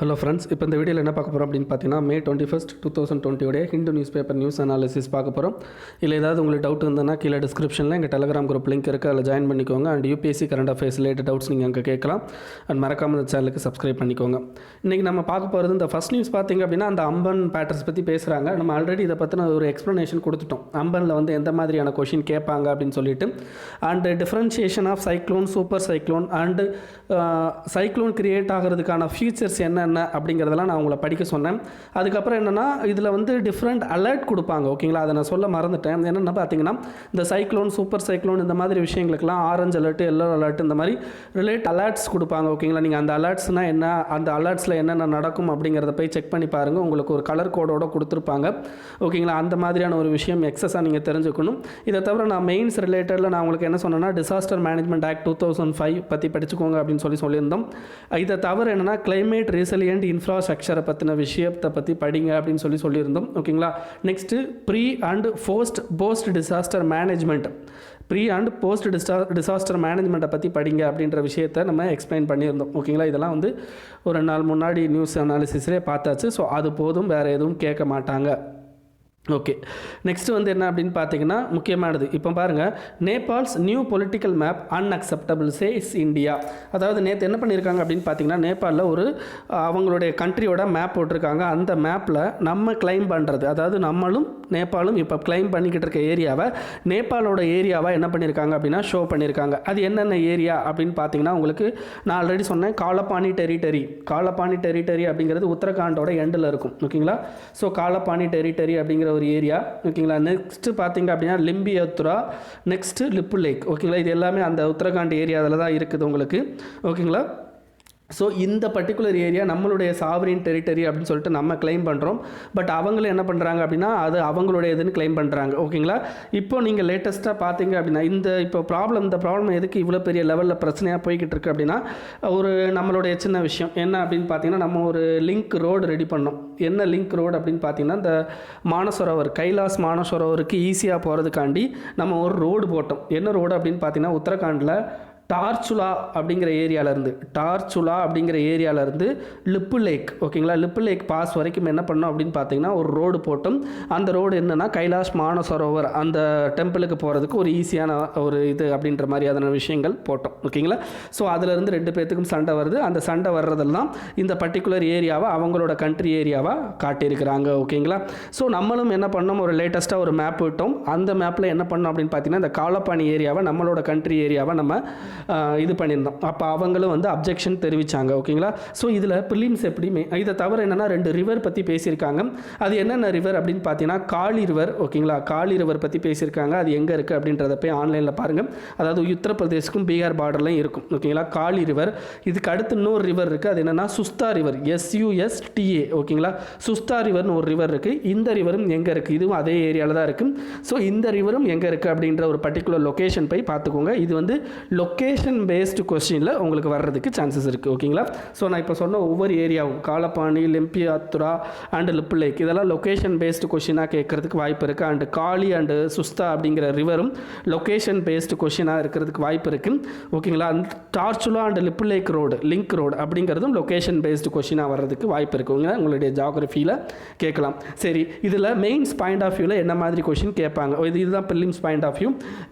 Hello friends, இப்போ இந்த வீடியோவில் என்ன பார்க்க போகிறோம் அப்படின்னு பார்த்தீங்கன்னா May 21, 2020 Hindu news paper news analysis பார்க்க போகிறோம். இல்லை ஏதாவது உங்களுக்கு டவுட் இருந்ததுன்னா கீழே டிஸ்கிரிப்ஷனில் எங்கள் டெலிகிராம் குரூப் லிங்க் இருக்குது, அதில் ஜாயின் பண்ணிக்கோங்க. And UPSC current affairs related doubts நீங்கள் அங்கே கேட்கலாம். அண்ட் மறக்காமல் இந்த சேனலுக்கு சப்ஸ்கிரைப் பண்ணிக்கோங்க. இன்றைக்கி நம்ம பார்க்க போகிறது இந்த ஃபஸ்ட் நியூஸ் பார்த்திங்க அப்படின்னா அந்த அம்பன் பேட்டர்ஸ் பற்றி பேசுகிறாங்க. நம்ம ஆல்ரெடி இதை பற்றின ஒரு எக்ஸ்ப்ளனேஷன் கொடுத்துட்டோம். அம்பனில் வந்து எந்த மாதிரியான கொஷின் கேட்பாங்க அப்படின்னு சொல்லிட்டு. And differentiation of cyclone, super cyclone and cyclone create ஆகிறதுக்கான ஃபியூச்சர்ஸ் என்னென்ன அப்படிங்கிறதெல்லாம் நான் உங்களை படிக்க சொன்னேன். அதுக்கப்புறம் என்னென்னா இதில் வந்து டிஃப்ரெண்ட் அலர்ட் கொடுப்பாங்க. ஓகேங்களா, அதை நான் சொல்ல மறந்துட்டேன். என்னென்ன பார்த்தீங்கன்னா இந்த சைக்ளோன், சூப்பர் சைக்ளோன் இந்த மாதிரி விஷயங்களுக்கெல்லாம் ஆரஞ்சு அலர்ட், எல்லோ அலர்ட் இந்த மாதிரி ரிலேட் அலர்ட்ஸ் கொடுப்பாங்க. ஓகேங்களா, நீங்கள் அந்த அலர்ட்ஸ்னால் என்ன, அந்த அலர்ட்ஸில் என்னென்ன நடக்கும் அப்படிங்கிறத போய் செக் பண்ணி பாருங்கள். உங்களுக்கு ஒரு கலர் கோடோட கொடுத்துருப்பாங்க. ஓகேங்களா, அந்த மாதிரியான ஒரு விஷயம் எக்ஸஸாக நீங்கள் தெரிஞ்சுக்கணும். இதை தவிர நான் மெயின்ஸ் ரிலேட்டடில் நான் உங்களுக்கு என்ன சொன்னேன்னா டிசாஸ்டர் மேனேஜ்மெண்ட் ஆக்ட் 2005 பற்றி படிச்சுக்கோங்க அப்படின்னு சொல்லியிருந்தோம். இதை தவிர என்னென்னா கிளைமேட் ரெசிலியன்ட் இன்ஃப்ராஸ்ட்ரக்சரை பற்றின விஷயத்தை பற்றி படிங்க அப்படின்னு சொல்லியிருந்தோம். ஓகேங்களா, next pre and post disaster management, pre and post disaster மேனேஜ்மெண்ட்டை பற்றி படிங்க அப்படின்ற விஷயத்தை நம்ம எக்ஸ்பிளைன் பண்ணியிருந்தோம். ஓகேங்களா, இதெல்லாம் வந்து ஒரு 2 நாள் முன்னாடி நியூஸ் அனாலிசிஸ்லேயே பார்த்தாச்சு. ஸோ அது போதும், வேறு எதுவும் கேட்க மாட்டாங்க. ஓகே, நெக்ஸ்ட்டு வந்து என்ன அப்படின்னு பார்த்தீங்கன்னா முக்கியமானது. இப்போ பாருங்கள், Nepal's new political map unacceptable says India. அதாவது நேற்று என்ன பண்ணியிருக்காங்க அப்படின்னு பார்த்தீங்கன்னா நேபாளில் ஒரு அவங்களுடைய கண்ட்ரியோட மேப் போட்டிருக்காங்க. அந்த மேப்பில் நம்ம கிளைம் பண்ணுறது, அதாவது நம்மளும் நேபாளும் இப்போ கிளைம் பண்ணிக்கிட்டு இருக்க ஏரியாவை நேபாளோட ஏரியாவை என்ன பண்ணியிருக்காங்க அப்படின்னா ஷோ பண்ணியிருக்காங்க. அது என்னென்ன ஏரியா அப்படின்னு பார்த்தீங்கன்னா உங்களுக்கு நான் ஆல்ரெடி சொன்னேன், காலப்பாணி டெரிட்டரி அப்படிங்கிறது உத்தரகாண்டோட எண்டில் இருக்கும். ஓகேங்களா, ஸோ காலப்பாணி டெரிட்டரி அப்படிங்கிற ஒரு ஏரியா. ஓகேங்களா, நெக்ஸ்ட்டு பார்த்தீங்க அப்படின்னா லிம்பியத்ரா, நெக்ஸ்ட்டு லிப்பு லேக். ஓகேங்களா, இது எல்லாமே அந்த உத்தரகாண்ட் ஏரியாவில் தான் இருக்குது உங்களுக்கு. ஓகேங்களா, ஸோ இந்த பர்டிகுலர் ஏரியா நம்மளுடைய சாவரின் டெரிட்டரி அப்படின்னு சொல்லிட்டு நம்ம கிளைம் பண்ணுறோம். பட் அவங்களும் என்ன பண்ணுறாங்க அப்படின்னா அது அவங்களுடைய இதுன்னு கிளைம் பண்ணுறாங்க. ஓகேங்களா, இப்போ நீங்கள் லேட்டஸ்ட்டாக பார்த்தீங்க அப்படின்னா இந்த ப்ராப்ளம் எதுக்கு இவ்வளோ பெரிய லெவலில் பிரச்சனையாக போய்கிட்டு இருக்குது அப்படின்னா ஒரு நம்மளுடைய சின்ன விஷயம் என்ன அப்படின்னு பார்த்தீங்கன்னா நம்ம ஒரு லிங்க் ரோடு ரெடி பண்ணோம். என்ன லிங்க் ரோடு அப்படின்னு பார்த்தீங்கன்னா இந்த மானசரோவர், கைலாஸ் மானசரோவருக்கு ஈஸியாக போகிறதுக்காண்டி நம்ம ஒரு ரோடு போட்டோம். என்ன ரோடு அப்படின்னு பார்த்தீங்கன்னா உத்தரகாண்டில் டார்ச்சுலா அப்படிங்கிற ஏரியாவிலேருந்து லிப்பு லேக். ஓகேங்களா, லிப்பு லேக் பாஸ் வரைக்கும் என்ன பண்ணோம் அப்படின்னு பார்த்தீங்கன்னா ஒரு ரோடு போட்டோம். அந்த ரோடு என்னென்னா கைலாஷ் மானசரோவர் அந்த டெம்பிளுக்கு போகிறதுக்கு ஒரு ஈஸியான ஒரு இது அப்படின்ற மாதிரியான விஷயங்கள் போட்டோம். ஓகேங்களா, ஸோ அதிலிருந்து 2 பேர்த்துக்கும் சண்டை வருது. அந்த சண்டை வர்றதெல்லாம் இந்த பர்டிகுலர் ஏரியாவை அவங்களோட கண்ட்ரி ஏரியாவாக காட்டியிருக்கிறாங்க. ஓகேங்களா, ஸோ நம்மளும் என்ன பண்ணோம், ஒரு லேட்டஸ்ட்டாக ஒரு மேப் விட்டோம். அந்த மேப்பில் என்ன பண்ணோம் அப்படின்னு பார்த்தீங்கன்னா இந்த காலப்பாணி ஏரியாவை நம்மளோட கண்ட்ரி ஏரியாவை நம்ம இது பண்ணியிருந்தோம். அப்போ அவங்களும் வந்து அப்ஜெக்ஷன் தெரிவித்தாங்க. ஓகேங்களா, ஸோ இதில் ப்ரிலிம்ஸ் எப்படியுமே இதை தவிர என்னென்னா 2 ரிவர் பற்றி பேசியிருக்காங்க. அது என்னென்ன ரிவர் அப்படின்னு பார்த்தீங்கன்னா காளி ரிவர். ஓகேங்களா, காளி ரிவர் பற்றி பேசியிருக்காங்க. அது எங்கே இருக்குது அப்படின்றத போய் ஆன்லைனில் பாருங்கள். அதாவது உத்தரப்பிரதேசுக்கும் பீகார் பார்டர்லையும் இருக்கும். ஓகேங்களா, காளி ரிவர். இதுக்கு அடுத்து இன்னொரு ரிவர் இருக்குது. அது என்னென்னா சுஸ்தா ரிவர், SUSTA. ஓகேங்களா, சுஸ்தா ரிவர்னு ஒரு ரிவர் இருக்குது. இந்த ரிவரும் எங்கே இருக்குது, இதுவும் அதே ஏரியாவில் தான் இருக்குது. ஸோ இந்த ரிவரும் எங்கே இருக்குது அப்படின்ற ஒரு பர்டிகுலர் லொக்கேஷன் போய் பார்த்துக்கோங்க. இது வந்து லொக்கேஷன் பேஸ்டு கொஸ்டினில் உங்களுக்கு வர்றதுக்கு சான்சஸ் இருக்குது. ஓகேங்களா, ஸோ நான் இப்போ சொன்ன ஒவ்வொரு ஏரியாவும் காலப்பாணி, லிம்பியாத்ரா அண்ட் லிப்பு லேக் இதெல்லாம் லொக்கேஷன் பேஸ்டு கொஸ்டினாக கேட்கறதுக்கு வாய்ப்பு இருக்குது. அண்டு காளி அண்டு சுஸ்தா அப்படிங்கிற ரிவரும் லொக்கேஷன் பேஸ்டு கொஸ்டினாக இருக்கிறதுக்கு வாய்ப்பு இருக்குது. ஓகேங்களா, Dharchula and Lipulekh road, link road அப்படிங்கிறதும் லொக்கேஷன் பேஸ்டு கொஸ்டினாக வர்றதுக்கு வாய்ப்பு இருக்குங்க. உங்களுடைய ஜியாகிரஃபியில் கேட்கலாம். சரி, இதில் மெயின்ஸ் பாயிண்ட் ஆஃப் வியூவில் என்ன மாதிரி கொஸ்டின் கேட்பாங்க, இதுதான் prelims point of view.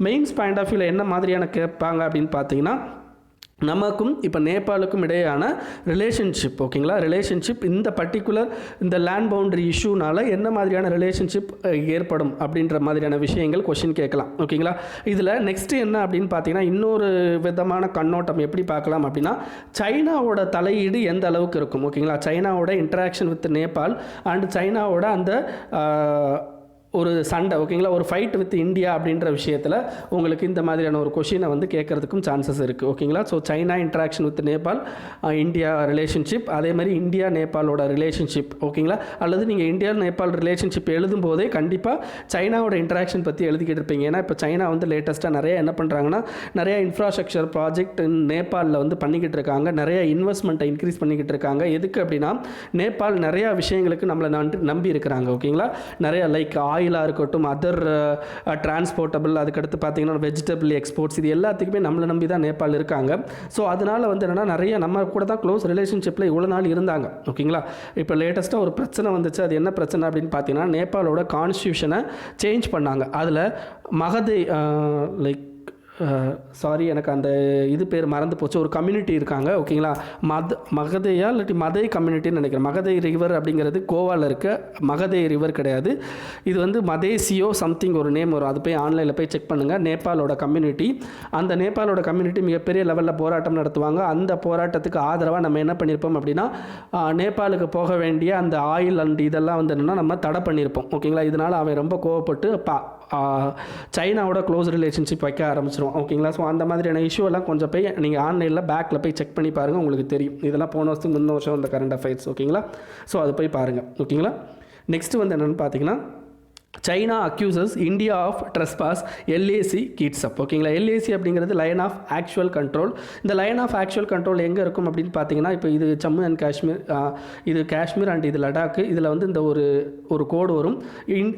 Mains point of வியூவில் என்ன மாதிரியான கேட்பாங்க அப்படின்னு பார்த்தீங்கன்னா நமக்கும் இப்போ நேபாளுக்கும் இடையான ரிலேஷன்ஷிப். ஓகேங்களா, ரிலேஷன்ஷிப் இந்த பர்டிகுலர் இந்த லேண்ட் பவுண்டரி இஷ்யூனால் என்ன மாதிரியான ரிலேஷன்ஷிப் ஏற்படும் அப்படின்ற மாதிரியான விஷயங்கள் கொஷின் கேட்கலாம். ஓகேங்களா, இதில் நெக்ஸ்ட்டு என்ன அப்படின்னு பார்த்தீங்கன்னா இன்னொரு விதமான கண்ணோட்டம் எப்படி பார்க்கலாம் அப்படின்னா சைனாவோட தலையீடு எந்த அளவுக்கு இருக்கும். ஓகேங்களா, சைனாவோட இன்ட்ராக்ஷன் வித் நேபாள் அண்ட் சைனாவோட அந்த ஒரு சண்டை. ஓகேங்களா, ஒரு ஃபைட் வித் இந்தியா அப்படின்ற விஷயத்தில் உங்களுக்கு இந்த மாதிரியான ஒரு கொஷினை வந்து கேட்குறதுக்கும் சான்சஸ் இருக்குது. ஓகேங்களா, so China interaction with Nepal, India relationship, அதே மாதிரி இந்தியா நேபாளோட ரிலேஷன்ஷிப். ஓகேங்களா, அல்லது நீங்கள் இந்தியா நேபாள் ரிலேஷன்ஷிப் எழுதும் போதே கண்டிப்பாக சைனாவோட இன்ட்ராக்ஷன் பற்றி எழுதிக்கிட்டு இருப்பீங்க. ஏன்னா இப்போ சைனா வந்து லேட்டஸ்ட்டாக நிறைய என்ன பண்ணுறாங்கன்னா நிறைய இன்ஃப்ராஸ்ட்ரக்சர் ப்ராஜெக்ட் நேபாளில் வந்து பண்ணிக்கிட்டு இருக்காங்க. நிறைய இன்வெஸ்ட்மெண்ட்டை இன்க்ரீஸ் பண்ணிக்கிட்டு இருக்காங்க. எதுக்கு அப்படின்னா நேபாள் நிறையா விஷயங்களுக்கு நம்மளை நம்பி இருக்கிறாங்க. ஓகேங்களா, நிறைய லைக் ஆயிலாக இருக்கட்டும், அதர் டிரான்ஸ்போர்ட்டபிள், அதுக்கடுத்து பார்த்திங்கன்னா வெஜிடபிள் எக்ஸ்போர்ட்ஸ், இது எல்லாத்துக்குமே நம்மளை நம்பி தான் நேபாள் இருக்காங்க. ஸோ அதனால் வந்து என்னென்னா நிறைய நம்ம கூட தான் க்ளோஸ் ரிலேஷன்ஷிப்பில் இவ்வளோ நாள் இருந்தாங்க. ஓகேங்களா, இப்போ லேட்டஸ்ட்டாக ஒரு பிரச்சனை வந்துச்சு. அது என்ன பிரச்சனை அப்படின்னு பார்த்தீங்கன்னா, நேபாளோட கான்ஸ்டியூஷனை சேஞ்ச் பண்ணாங்க. அதில் மகதை சாரி எனக்கு அந்த இது பேர் மறந்து போச்சு, ஒரு கம்யூனிட்டி இருக்காங்க. ஓகேங்களா, மகதையா இல்லாட்டி மதை கம்யூனிட்டின்னு நினைக்கிறேன். மகதை ரிவர் அப்படிங்கிறது கோவாவில் இருக்க மகதை ரிவர் கிடையாது. இது வந்து மதேசியோ சம்திங் ஒரு நேம் வரும். அது போய் ஆன்லைனில் போய் செக் பண்ணுங்கள். நேபாளோட கம்யூனிட்டி, அந்த நேபாளோட கம்யூனிட்டி மிகப்பெரிய லெவலில் போராட்டம் நடத்துவாங்க. அந்த போராட்டத்துக்கு ஆதரவாக நம்ம என்ன பண்ணியிருப்போம் அப்படின்னா, நேபாளுக்கு போக வேண்டிய அந்த ஆயில் அண்ட் இதெல்லாம் வந்து என்னென்னா நம்ம தடை பண்ணியிருப்போம். ஓகேங்களா, இதனால் அவன் ரொம்ப கோவப்பட்டு சைனாவோட க்ளோஸ் ரிலேஷன்ஷிப் வைக்க ஆரம்பிச்சிடும். ஓகேங்களா, ஸோ அந்த மாதிரியான இஷ்யூ எல்லாம் கொஞ்சம் போய் நீங்கள் ஆன்லைனில் பேக்கில் போய் செக் பண்ணி பாருங்கள், உங்களுக்கு தெரியும். இதெல்லாம் போன வருஷத்துக்கு முந்தின வருஷம் இந்த கரண்ட் அஃபேர்ஸ். ஓகேங்களா, ஸோ அது போய் பாருங்கள். ஓகேங்களா, நெக்ஸ்ட் வந்து என்னென்னு பார்த்தீங்கன்னா, China accuses India of trespass, LAC heats up. ஓகேங்களா, LAC அப்படிங்கிறது லைன் ஆஃப் ஆக்சுவல் கண்ட்ரோல். இந்த லைன் ஆஃப் ஆக்சுவல் கண்ட்ரோல் எங்கே இருக்கும் அப்படின்னு பார்த்தீங்கன்னா, இப்போ இது ஜம்மு அண்ட் காஷ்மீர், இது காஷ்மீர் அண்ட் இது லடாக். இதில் வந்து இந்த ஒரு கோடு வரும்.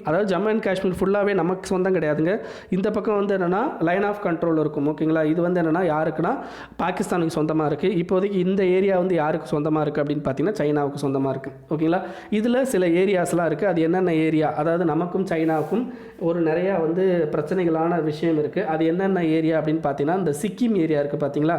அதாவது ஜம்மு அண்ட் காஷ்மீர் ஃபுல்லாகவே நமக்கு சொந்தம் கிடையாதுங்க. இந்த பக்கம் வந்து என்னென்னா லைன் ஆஃப் கண்ட்ரோல் இருக்கும். ஓகேங்களா, இது வந்து என்னென்னா யாருக்குன்னா பாகிஸ்தானுக்கு சொந்தமாக இருக்குது. இப்போதைக்கு இந்த ஏரியா வந்து யாருக்கு சொந்தமாக இருக்குது அப்படின்னு பார்த்தீங்கன்னா, சைனாவுக்கு சொந்தமாக இருக்குது. ஓகேங்களா, இதில் சில ஏரியாஸ்லாம் இருக்குது. அது என்னென்ன ஏரியா, அதாவது நமக்கும் சைனாவுக்கும் ஒரு நிறையா வந்து பிரச்சனைகளான விஷயம் இருக்குது. அது என்னென்ன ஏரியா அப்படின்னு பார்த்தீங்கன்னா, இந்த சிக்கிம் ஏரியா இருக்குது பார்த்தீங்களா,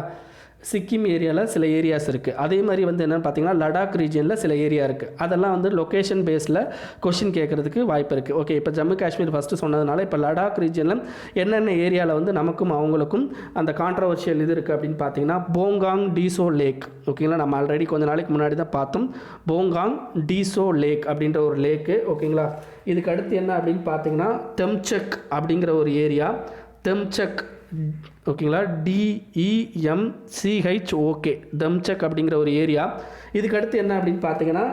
சிக்கிம் ஏரியாவில் சில ஏரியாஸ் இருக்குது. அதே மாதிரி வந்து என்னென்னு பார்த்தீங்கன்னா, லடாக் ரீஜனில் சில ஏரியா இருக்குது. அதெல்லாம் வந்து லொக்கேஷன் பேஸில் கொஷின் கேட்குறதுக்கு வாய்ப்பு இருக்குது. ஓகே, இப்போ ஜம்மு காஷ்மீர் ஃபஸ்ட்டு சொன்னதுனால, இப்போ லடாக் ரீஜனில் என்னென்ன ஏரியாவில் வந்து நமக்கும் அவங்களுக்கும் அந்த கான்ட்ரவர்ஷியல் இது இருக்குது அப்படின்னு பார்த்தீங்கன்னா, போங்காங் டீசோ லேக். ஓகேங்களா, நம்ம ஆல்ரெடி கொஞ்சம் நாளைக்கு முன்னாடி தான் பார்த்தோம். போங்காங் டீசோ லேக் அப்படின்ற ஒரு லேக்கு. ஓகேங்களா, இதுக்கு அடுத்து என்ன அப்படின்னு பார்த்தீங்கன்னா, தெம்சக் அப்படிங்கிற ஒரு ஏரியா. தெம்சக், ஓகேங்களா, DEMCHOK, தெம்சக் அப்படிங்கிற ஒரு ஏரியா. இதுக்கு அடுத்து என்ன அப்படின்னு பார்த்தீங்கன்னா,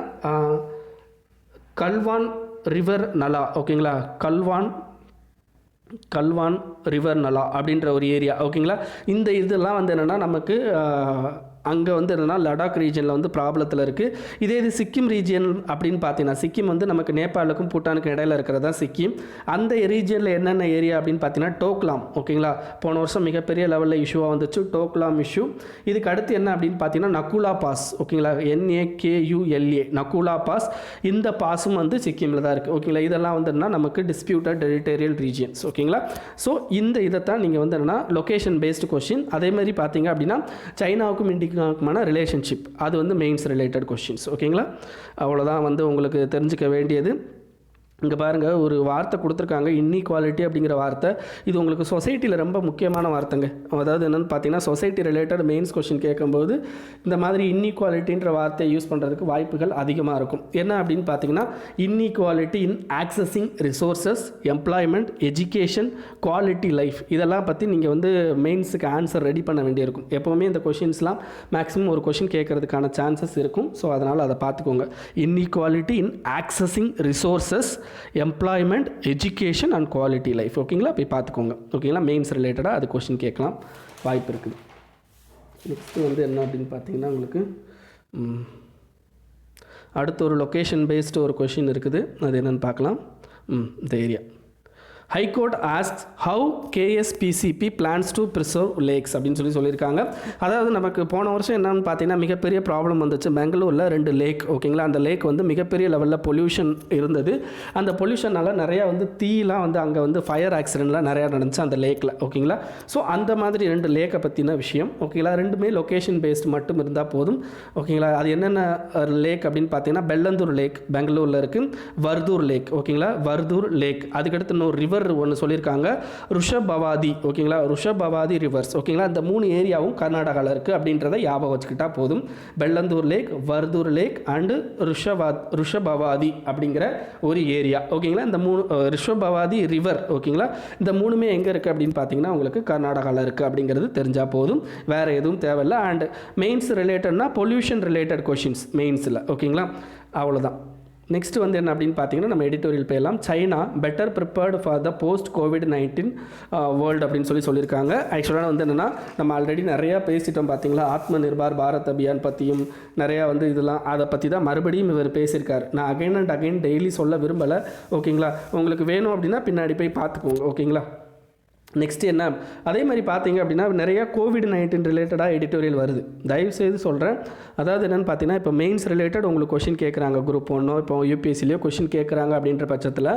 கல்வான் ரிவர் நலா. ஓகேங்களா, கல்வான் ரிவர் நலா அப்படின்ற ஒரு ஏரியா. ஓகேங்களா, இந்த இதெல்லாம் வந்து என்னென்னா நமக்கு அங்கே வந்து என்னென்னா லடாக் ரீஜனில் வந்து ப்ராப்ளத்தில் இருக்குது. இதே இது சிக்கிம் ரீஜியன் அப்படின்னு பார்த்தீங்கன்னா, சிக்கிம் வந்து நமக்கு நேபாளுக்கும் பூட்டானுக்கும் இடையில இருக்கிறதா சிக்கிம். அந்த ரீஜனில் என்னென்ன ஏரியா அப்படின்னு பார்த்தீங்கன்னா, டோக்லாம். ஓகேங்களா, போன வருஷம் மிகப்பெரிய லெவலில் இஷ்யூவாக வந்துச்சு டோக்லாம் இஷ்யூ. இதுக்கு அடுத்து என்ன அப்படின்னு பார்த்தீங்கன்னா, நகுலா பாஸ். ஓகேங்களா, NAKULA, நகுலா பாஸ். இந்த பாஸும் வந்து சிக்கிமில் தான் இருக்குது. ஓகேங்களா, இதெல்லாம் வந்து என்ன நமக்கு டிஸ்பியூட்டட் டெரிட்டோரியல் ரீஜியன்ஸ். ஓகேங்களா, ஸோ இந்த இதைத்தான் நீங்கள் வந்து என்னென்னா லொக்கேஷன் பேஸ்டு கொஷின். அதே மாதிரி பார்த்தீங்க அப்படின்னா, சைனாவுக்கும் இண்டிக்கான ரிலேஷன்ஷிப், அது வந்து மெயின்ஸ் ரிலேட்டட் கொஷின்ஸ். ஓகேங்களா, அவ்வளோதான் வந்து உங்களுக்கு தெரிஞ்சுக்க வேண்டியது. இங்கே பாருங்கள், ஒரு வார்த்தை கொடுத்துருக்காங்க, இன்இக்வாலிட்டி அப்படிங்கிற வார்த்தை. இது உங்களுக்கு சொசைட்டியில் ரொம்ப முக்கியமான வார்த்தைங்க. அதாவது என்னென்னு பார்த்தீங்கன்னா, சொசைட்டி ரிலேட்டட் மெயின்ஸ் கொஷின் கேட்கும்போது இந்த மாதிரி இன்இக்வாலிட்டின்ற வார்த்தையை யூஸ் பண்ணுறதுக்கு வாய்ப்புகள் அதிகமாக இருக்கும். என்ன அப்படின்னு பார்த்தீங்கன்னா, இன்இக்வாலிட்டி இன் accessing resources, employment, education, quality life, இதெல்லாம் பற்றி நீங்கள் வந்து மெயின்ஸுக்கு ஆன்சர் ரெடி பண்ண வேண்டியிருக்கும். எப்போவுமே இந்த கொஷின்ஸ்லாம் மேக்ஸிமம் ஒரு கொஷின் கேட்குறதுக்கான சான்சஸ் இருக்கும். ஸோ அதனால் அதை பார்த்துக்கோங்க. Inequality in accessing resources, employment, education and quality life. ஓகேங்களா, போய் பார்த்துக்கோங்க. ஓகேங்களா, மெயின்ஸ் ரிலேட்டடாக அது கொஷின் கேட்கலாம் வாய்ப்பு இருக்குது. நெக்ஸ்ட்டு வந்து என்ன அப்படின்னு பார்த்தீங்கன்னா, உங்களுக்கு அடுத்த ஒரு லொக்கேஷன் பேஸ்டு ஒரு கொஷின் இருக்குது. அது என்னென்னு பார்க்கலாம். இந்த area high court asks how KSPCP plans to preserve lakes அப்படின்னு சொல்லியிருக்காங்க. அதாவது நமக்கு போன வருஷம் என்னன்னு பார்த்தீங்கன்னா, மிகப்பெரிய ப்ராப்ளம் வந்துச்சு பெங்களூரில் 2 லேக். ஓகேங்களா, அந்த லேக் வந்து மிகப்பெரிய லெவலில் பொல்யூஷன் இருந்தது. அந்த பொல்யூஷனால் நிறையா வந்து தீலாம் வந்து அங்கே வந்து ஃபயர் ஆக்சிடென்ட்லாம் நிறையா நடந்துச்சு அந்த லேக்கில். ஓகேங்களா, ஸோ அந்த மாதிரி 2 லேக்கை பற்றின விஷயம். ஓகேங்களா, ரெண்டுமே லொக்கேஷன் பேஸ்டு மட்டும் இருந்தால் போதும். ஓகேங்களா, அது என்னென்ன லேக் அப்படின்னு பார்த்தீங்கன்னா, பெல்லந்தூர் லேக் பெங்களூரில் இருக்குது, வர்தூர் லேக். ஓகேங்களா, வர்தூர் லேக். அதுக்கடுத்து இன்னொரு ரிவர் ஒன்று சொல்லியிருக்காங்க, ருஷபவாதி. ஓகேங்களா, ருஷபவாதி ரிவர்ஸ். ஓகேங்களா, இந்த 3 ஏரியாவும் கர்நாடகாவில் இருக்குது அப்படின்றத ஞாபகம் வச்சுக்கிட்டா போதும். பெல்லந்தூர் லேக், வர்தூர் லேக் அண்டு ருஷபவாதி அப்படிங்கிற ஒரு ஏரியா. ஓகேங்களா, இந்த 3 ருஷபவாதி ரிவர். ஓகேங்களா, இந்த 3மே எங்கே இருக்குது அப்படின்னு பார்த்தீங்கன்னா, உங்களுக்கு கர்நாடகாவில் இருக்குது அப்படிங்கிறது தெரிஞ்சால் போதும். வேறு எதுவும் தேவையில்லை. அண்ட் மெயின்ஸ் ரிலேட்டட்னா பொல்யூஷன் ரிலேட்டட் கொஷின்ஸ் மெயின்ஸில். ஓகேங்களா, அவ்வளோதான். நெக்ஸ்ட் வந்து என்ன அப்படின்னு பார்த்தீங்கன்னா நம்ம எடிட்டோரியல் போயெல்லாம் China better prepared for the post கோவிட்-19 வேர்ல்டு அப்படின்னு சொல்லியிருக்காங்க. ஆக்சுவலாக வந்து என்னென்னா நம்ம ஆல்ரெடி நிறையா பேசிட்டோம் பார்த்தீங்களா, ஆத்ம நிர்பார் பாரத் அபியான் பற்றியும் நிறையா வந்து இதெல்லாம் அதை பற்றி தான் மறுபடியும் இவர் பேசியிருக்காரு. நான் அகைன் அண்ட் அகைன் டெய்லி சொல்ல விரும்பலை. ஓகேங்களா, உங்களுக்கு வேணும் அப்படின்னா பின்னாடி போய் பார்த்துக்கோங்க. ஓகேங்களா, நெக்ஸ்ட் என்ன அதே மாதிரி பார்த்தீங்க அப்படின்னா நிறையா கோவிட்-19 ரிலேட்டடாக எடிட்டோரியல் வருது. தயவுசெய்து சொல்கிறேன், அதாவது என்னென்னு பார்த்தீங்கன்னா இப்போ மெயின்ஸ் ரிலேட்டட் உங்களுக்கு கொஷின் கேட்குறாங்க, குரூப் 1 இப்போ யூபிஎஸ்சிலேயோ கொஷின் கேட்குறாங்க அப்படின்ற பட்சத்தில்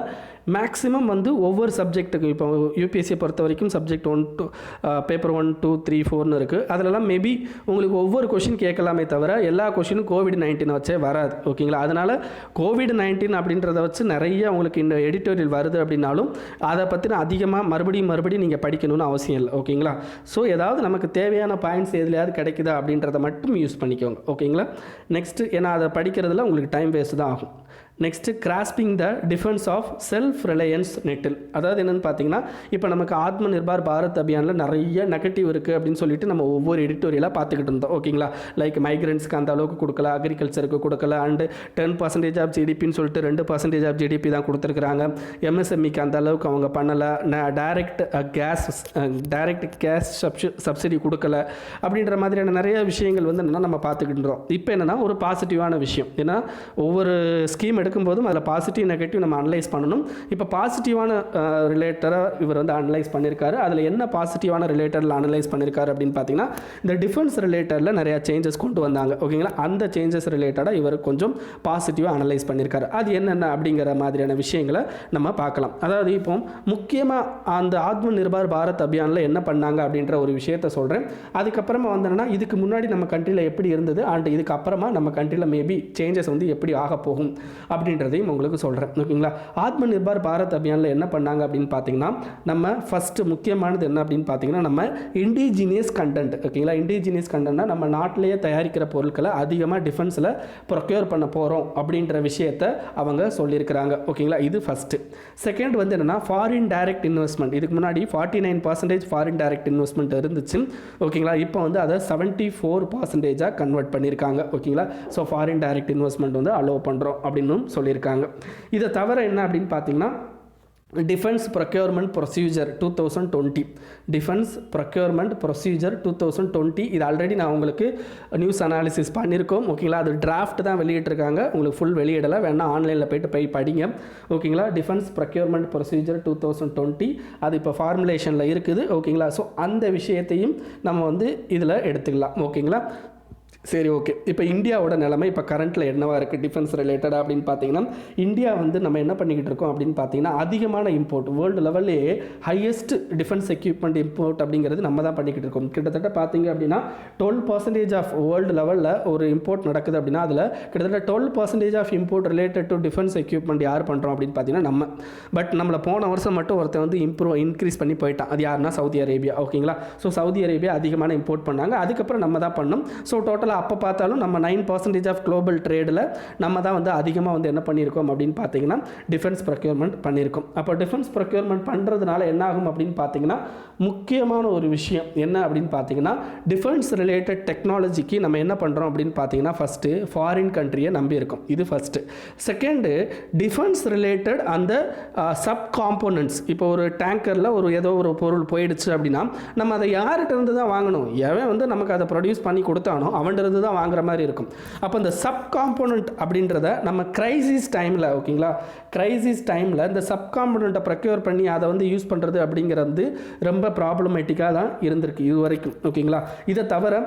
மேக்ஸிமம் வந்து ஒவ்வொரு சப்ஜெக்ட்டுக்கும் இப்போ யூபிஎஸ்சியை பொறுத்த வரைக்கும் சப்ஜெக்ட் 1 to பேப்பர் 1 2 3 4ன்னு இருக்குது. அதிலலாம் மேபி உங்களுக்கு ஒவ்வொரு கொஷின் கேட்கலாமே தவிர எல்லா கொஷினும் கோவிட்-19 வச்சே வராது. ஓகேங்களா, அதனால் கோவிட்-19 அப்படின்றத வச்சு நிறைய உங்களுக்கு இந்த எடிட்டோரியல் வருது அப்படின்னாலும் அதை பற்றின அதிகமாக மறுபடியும் நீங்கள் படிக்கணும்னு அவசியம் இல்லை. ஓகேங்களா, ஸோ ஏதாவது நமக்கு தேவையான பாயிண்ட்ஸ் எதுலையாவது கிடைக்குதா அப்படின்றத மட்டும் யூஸ் பண்ணிக்கோங்க. ஓகேங்களா, நெக்ஸ்ட்டு ஏன்னா அதை படிக்கிறதுல உங்களுக்கு டைம் வேஸ்ட் தான் ஆகும். Next grasping the defence of self reliance நெட்டில். அதாவது என்னென்னு பார்த்தீங்கன்னா இப்போ நமக்கு ஆத்ம நிர்பார் பாரத் அபியானில் நிறைய நெகட்டிவ் இருக்குது அப்படின்னு சொல்லிட்டு நம்ம ஒவ்வொரு எடிட்டோரியலாக பார்த்துக்கிட்டு இருந்தோம். ஓகேங்களா, லைக் மைக்ரெண்ட்ஸ்க்கு அந்த அளவுக்கு கொடுக்கல, அக்ரிகல்ச்சருக்கு கொடுக்கல, அண்டு 10% ஆஃப் ஜிடிபின்னு சொல்லிட்டு 2% ஆஃப் ஜிடிபி தான் கொடுத்துருக்குறாங்க. எம்எஸ்எம்இக்கு அந்த அளவுக்கு அவங்க பண்ணலை, டைரக்ட் கேஸ் சப்சிடி கொடுக்கல அப்படின்ற மாதிரியான நிறைய விஷயங்கள் வந்து என்னென்னா நம்ம பார்த்துக்கிட்டு இருந்தோம். இப்போ என்னென்னா ஒரு பாசிட்டிவான விஷயம், ஏன்னா ஒவ்வொரு ஸ்கீம் எடுக்கும்போதும் அதில் பாசிட்டிவ் நெகட்டிவ் நம்ம அனலைஸ் பண்ணணும். இப்போ பாசிட்டிவான ரிலேட்டடாக இவர் வந்து அனலைஸ் பண்ணியிருக்காரு. அதில் என்ன பாசிட்டிவான ரிலேட்டடில் அனலைஸ் பண்ணியிருக்காரு அப்படின்னு பார்த்தீங்கன்னா இந்த டிஃபென்ஸ் ரிலேட்டடில் நிறையா சேஞ்சஸ் கொண்டு வந்தாங்க. ஓகேங்களா, அந்த சேஞ்சஸ் ரிலேட்டடாக இவர் கொஞ்சம் பாசிட்டிவாக அனலைஸ் பண்ணியிருக்காரு. அது என்னென்ன அப்படிங்கிற மாதிரியான விஷயங்களை நம்ம பார்க்கலாம். அதாவது இப்போ முக்கியமாக அந்த ஆத்ம நிர்பார் பாரத் அபியானில் என்ன பண்ணாங்க அப்படின்ற ஒரு விஷயத்தை சொல்கிறேன். அதுக்கப்புறமா வந்தோன்னா இதுக்கு முன்னாடி நம்ம கண்ட்ரியில் எப்படி இருந்தது அண்ட் இதுக்கப்புறமா நம்ம கண்ட்ரியில் மேபி சேஞ்சஸ் வந்து எப்படி ஆக போகும் அப்படின்றதையும் உங்களுக்கு சொல்கிறேன். ஓகேங்களா, ஆத்ம நிர்பார் பாரத் அபியானில் என்ன பண்ணாங்க அப்படின்னு பார்த்தீங்கன்னா நம்ம ஃபஸ்ட்டு முக்கியமானது என்ன அப்படின்னு பார்த்தீங்கன்னா நம்ம இண்டிஜினியஸ் கண்டென்ட். ஓகேங்களா, இண்டிஜினியஸ் கண்டென்ட்னா நம்ம நாட்டிலேயே தயாரிக்கிற பொருட்களை அதிகமாக டிஃபென்ஸில் ப்ரொக்யூர் பண்ண போகிறோம் அப்படின்ற விஷயத்தை அவங்க சொல்லியிருக்கிறாங்க. ஓகேங்களா, இது ஃபஸ்ட்டு. செகண்ட் வந்து என்னென்னா ஃபாரின் டைரக்ட் இன்வெஸ்ட்மெண்ட். இதுக்கு முன்னாடி 49% ஃபாரின் டைரக்ட் இன்வெஸ்ட்மெண்ட் இருந்துச்சு. ஓகேங்களா, இப்போ வந்து அதை 74% கன்வெர்ட் பண்ணியிருக்காங்க. ஓகேங்களா, ஸோ ஃபாரின் டைரக்ட் இன்வெஸ்ட்மெண்ட் வந்து அலோவ் பண்ணுறோம் அப்படின்னு சொல்லியிருக்காங்க. இதை தவிர என்ன அப்படின்னு பார்த்தீங்கன்னா defence procurement procedure 2020 defence procurement procedure 2020 இது ஆல்ரெடி நான் உங்களுக்கு நியூஸ் அனாலிசிஸ் பண்ணியிருக்கோம். ஓகேங்களா, அது டிராஃப்ட் தான் வெளியிட்டிருக்காங்க, உங்களுக்கு ஃபுல் வெளியிடலை, வேணால் ஆன்லைனில் போய் படிங்க. ஓகேங்களா, டிஃபென்ஸ் ப்ரொக்யூர்மெண்ட் ப்ரொசீஜர் 2020 அது இப்போ ஃபார்முலேஷனில் இருக்குது. ஓகேங்களா, ஸோ அந்த விஷயத்தையும் நம்ம வந்து இதில் எடுத்துக்கலாம். ஓகேங்களா, சரி, ஓகே. இப்போ இந்தியாவோட நிலைமை இப்போ கரண்ட்டில் என்னவாக இருக்குது டிஃபென்ஸ் ரிலேட்டடாக அப்படின்னு பார்த்தீங்கன்னா இந்தியா வந்து நம்ம என்ன பண்ணிக்கிட்டு இருக்கோம் அப்படின்னு பார்த்தீங்கன்னா அதிகமான இம்போர்ட் வேர்ல்டு லெவல்லே ஹையஸ்ட் டிஃபென்ஸ் எக்யூப்மெண்ட் இம்போர்ட் அப்படிங்கிறது நம்ம தான் பண்ணிக்கிட்டு இருக்கோம். கிட்டத்தட்ட பார்த்தீங்க அப்படின்னா 12% ஆஃப் வேர்ல்டு லெவலில் ஒரு இம்போர்ட் நடக்குது அப்படின்னா அதில் கிட்டத்தட்ட 12% of import related to defence equipment யார் பண்ணுறோம் அப்படின்னு பார்த்தீங்கன்னா நம்ம. பட் நம்மளை போன வருஷம் மட்டும் ஒருத்தர் வந்து இன்க்ரீஸ் பண்ணி போயிட்டான். அது யாருன்னா சவுதி அரேபியா. ஓகேங்களா, ஸோ சவுதி அரேபியா அதிகமான இம்போர்ட் பண்ணாங்க, அதுக்கப்புறம் நம்ம தான் பண்ணோம். ஸோ டோட்டலாக அப்போ பார்த்தாலும் நம்ம 9% ஆஃப் குளோபல் ட்ரேடில் நம்ம தான் வந்து அதிகமாக வந்து என்ன பண்ணியிருக்கோம் அப்படின்னு பார்த்தீங்கன்னா டிஃபென்ஸ் ப்ரொக்யூர்மெண்ட் பண்ணியிருக்கோம். அப்போ டிஃபென்ஸ் ப்ரொக்யூர்மெண்ட் பண்ணுறதுனால என்ன ஆகும் அப்படின்னு பார்த்தீங்கன்னா முக்கியமான ஒரு விஷயம் என்ன அப்படின்னு பார்த்தீங்கன்னா டிஃபென்ஸ் ரிலேட்டட் டெக்னாலஜிக்கு நம்ம என்ன பண்ணுறோம் அப்படின்னு பார்த்தீங்கன்னா ஃபஸ்ட்டு ஃபாரின் கண்ட்ரியை நம்பி இருக்கோம். இது ஃபஸ்ட்டு. செகண்டு டிஃபென்ஸ் ரிலேட்டட் அந்த சப் காம்போனன்ட்ஸ். இப்போ ஒரு டேங்கரில் ஏதோ ஒரு பொருள் போயிடுச்சு அப்படின்னா நம்ம அதை யார்கிட்ட இருந்து தான் வாங்கணும், எவன் வந்து நமக்கு அதை ப்ரொடியூஸ் பண்ணி கொடுத்தானோ அவன்கிட்ட தான் வாங்குற மாதிரி இருக்கும். அப்போ இந்த சப் காம்போனன்ட் அப்படின்றத நம்ம கிரைசிஸ் டைமில், ஓகேங்களா, கிரைசிஸ் டைமில் இந்த சப் காம்போனண்ட்டை ப்ரொக்யூர் பண்ணி அதை வந்து யூஸ் பண்ணுறது அப்படிங்கிறது ரொம்ப ப்ராப்ளமேட்டிக்காக தான் இருந்திருக்கு இது வரைக்கும். ஓகேங்களா, இதை தவிர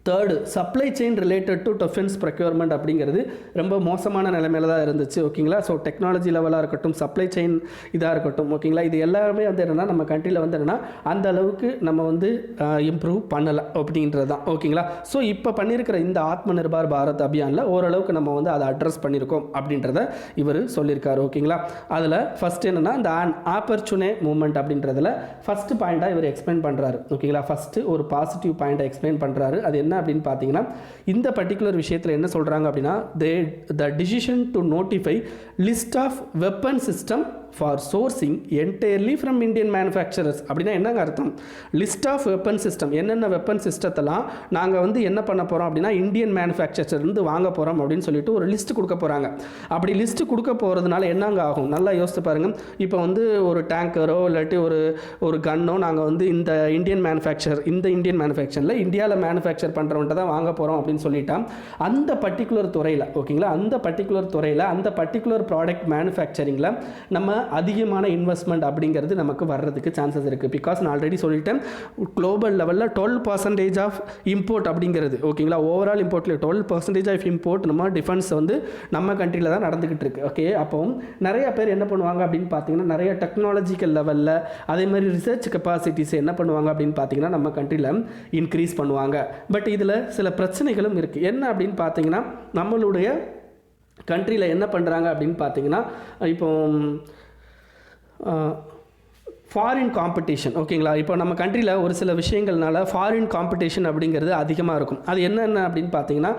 third supply chain related to defence procurement அப்படிங்கிறது ரொம்ப மோசமான நிலைமையில தான் இருந்துச்சு. ஓகேங்களா, ஸோ டெக்னாலஜி லெவலாக இருக்கட்டும், சப்ளை செயின் இதாக இருக்கட்டும், ஓகேங்களா, இது எல்லாமே வந்து என்னென்னா நம்ம கண்ட்ரியில் வந்து என்னென்னா அந்த அளவுக்கு நம்ம வந்து இம்ப்ரூவ் பண்ணலை அப்படின்றது தான். ஓகேங்களா, ஸோ இப்போ பண்ணியிருக்கிற இந்த ஆத்ம நிர்பார் பாரத் அபியானில் ஓரளவுக்கு நம்ம வந்து அதை அட்ரஸ் பண்ணியிருக்கோம் அப்படின்றத இவர் சொல்லியிருக்காரு. ஓகேங்களா, அதில் ஃபஸ்ட் என்னென்னா இந்த ஆப்பர்ச்சுனே மூவ்மெண்ட் அப்படின்றதில் ஃபஸ்ட்டு பாயிண்ட்டாக இவர் எக்ஸ்பிளைன் பண்ணுறாரு. ஓகேங்களா, ஃபஸ்ட்டு ஒரு பாசிட்டிவ் பாயிண்ட்டை எக்ஸ்பிளைன் பண்ணுறாரு. அது என்ன அப்படின்னு பார்த்தீங்கன்னா இந்த பர்டிகுலர் விஷயத்தில் என்ன சொல்கிறாங்க அப்படின்னா the decision to notify list of weapon system for sourcing entirely from Indian manufacturers. அப்படின்னா என்னங்க அர்த்தம்? லிஸ்ட் ஆஃப் வெப்பன் சிஸ்டம், என்னென்ன வெப்பன் சிஸ்டத்தெல்லாம் நாங்கள் வந்து என்ன பண்ண போகிறோம் அப்படின்னா இந்தியன் மேனுஃபேக்சர்லேருந்து வாங்க போகிறோம் அப்படின்னு சொல்லிட்டு ஒரு லிஸ்ட் கொடுக்க போகிறாங்க. அப்படி லிஸ்ட் கொடுக்க போகிறதுனால என்னங்க ஆகும்? நல்லா யோசித்து பாருங்கள். இப்போ வந்து ஒரு டேங்கரோ இல்லாட்டி ஒரு கன்னோ நாங்கள் வந்து இந்த இந்தியன் மேனுஃபேக்சரில் இந்தியாவில் மேனுஃபேக்சர் பண்ணுறவன்ட்ட தான் வாங்க போகிறோம் அப்படின்னு சொல்லிட்டா அந்த பர்டிகுலர் துறையில், ஓகேங்களா, அந்த பர்டிகுலர் துறையில் அந்த பர்டிகுலர் ப்ராடக்ட் மேனுஃபேக்சரிங்கில் நம்ம அதிகமான இன்வெஸ்ட்மெண்ட் அப்படிங்கிறது நமக்கு வர்றதுக்கு சான்சஸ் இருக்குது. பிகாஸ் நான் ஆல்ரெடி சொல்லிட்டேன், குளோபல் லெவலில் 12% ஆஃப் இம்போர்ட் அப்படிங்கிறது, ஓகேங்களா, ஓவரால் இம்போர்ட்டில் 12% ஆஃப் இம்போர்ட் நம்ம டிஃபென்ஸ் வந்து நம்ம கண்ட்ரியில் தான் நடந்துக்கிட்டு இருக்கு. ஓகே, அப்போ நிறைய பேர் என்ன பண்ணுவாங்க அப்படின்னு பார்த்தீங்கன்னா நிறைய டெக்னாலஜிக்கல் லெவலில் அதே மாதிரி ரிசர்ச் கெப்பாசிட்டிஸ் என்ன பண்ணுவாங்க அப்படின்னு பார்த்தீங்கன்னா நம்ம கண்ட்ரியில் இன்க்ரீஸ் பண்ணுவாங்க. பட் இதில் சில பிரச்சனைகளும் இருக்குது. என்ன அப்படின்னு பார்த்தீங்கன்னா நம்மளுடைய கண்ட்ரியில் என்ன பண்ணுறாங்க அப்படின்னு பார்த்தீங்கன்னா இப்போ ஃபாரின் காம்படிஷன், ஓகேங்களா, இப்போ நம்ம கண்ட்ரியில் ஒரு சில விஷயங்கள்னால ஃபாரின் காம்படிஷன் அப்படிங்கிறது அதிகமாக இருக்கும். அது என்னென்ன அப்படின்னு பார்த்தீங்கன்னா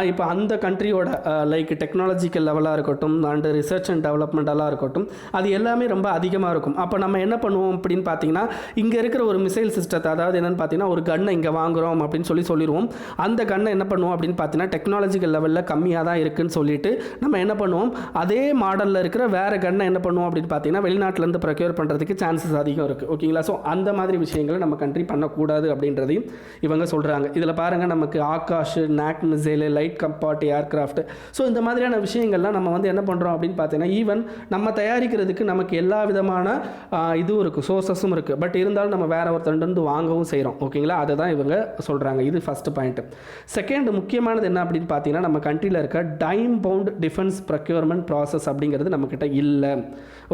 இப்போ அந்த கண்ட்ரியோட லைக் டெக்னாலஜிக்கல் லெவலாக இருக்கட்டும் அண்டு ரிசர்ச் அண்ட் டெவலப்மெண்டெல்லாம் இருக்கட்டும், அது எல்லாமே ரொம்ப அதிகமாக இருக்கும். அப்போ நம்ம என்ன பண்ணுவோம் அப்படின்னு பார்த்தீங்கன்னா இங்கே இருக்கிற ஒரு மிசைல் சிஸ்டத்தை, அதாவது என்னென்னு பார்த்தீங்கன்னா ஒரு கன்னை இங்கே வாங்குகிறோம் அப்படின்னு சொல்லிடுவோம். அந்த கன்னை என்ன பண்ணுவோம் அப்படின்னு பார்த்தீங்கன்னா டெக்னாலஜிக்கல் லெவலில் கம்மியாக தான் இருக்குதுன்னு சொல்லிட்டு நம்ம என்ன பண்ணுவோம், அதே மாடலில் இருக்கிற வேறு கன்னை என்ன பண்ணுவோம் அப்படின்னு பார்த்தீங்கன்னா வெளிநாட்டிலேருந்து ப்ரொக்யூர் பண்ணுறதுக்கு சான்சஸ் அதிகம் இருக்குது. ஓகேங்களா, ஸோ அந்த மாதிரி விஷயங்களை நம்ம கண்ட்ரி பண்ணக்கூடாது அப்படின்றதையும் இவங்க சொல்கிறாங்க. இதில் பாருங்கள், நமக்கு Akash, Nag missile, light combat aircraft, so இந்த மாதிரியான விஷயங்கள்லாம் நம்ம வந்து என்ன பண்ணுறோம் அப்படின்னு பார்த்தீங்கன்னா ஈவன் நம்ம தயாரிக்கிறதுக்கு நமக்கு எல்லா விதமான இதுவும் இருக்குது, சோர்ஸஸும் இருக்குது. பட் இருந்தாலும் நம்ம வேறு ஒருத்தருந்து வாங்கவும் செய்கிறோம். ஓகேங்களா, அதை தான் இவங்க சொல்கிறாங்க. இது ஃபஸ்ட்டு பாயிண்ட்டு. செகண்ட் முக்கியமானது என்ன அப்படின்னு பார்த்தீங்கன்னா நம்ம கண்ட்ரியில் இருக்க time bound defence procurement process அப்படிங்கிறது நம்மக்கிட்ட இல்லை.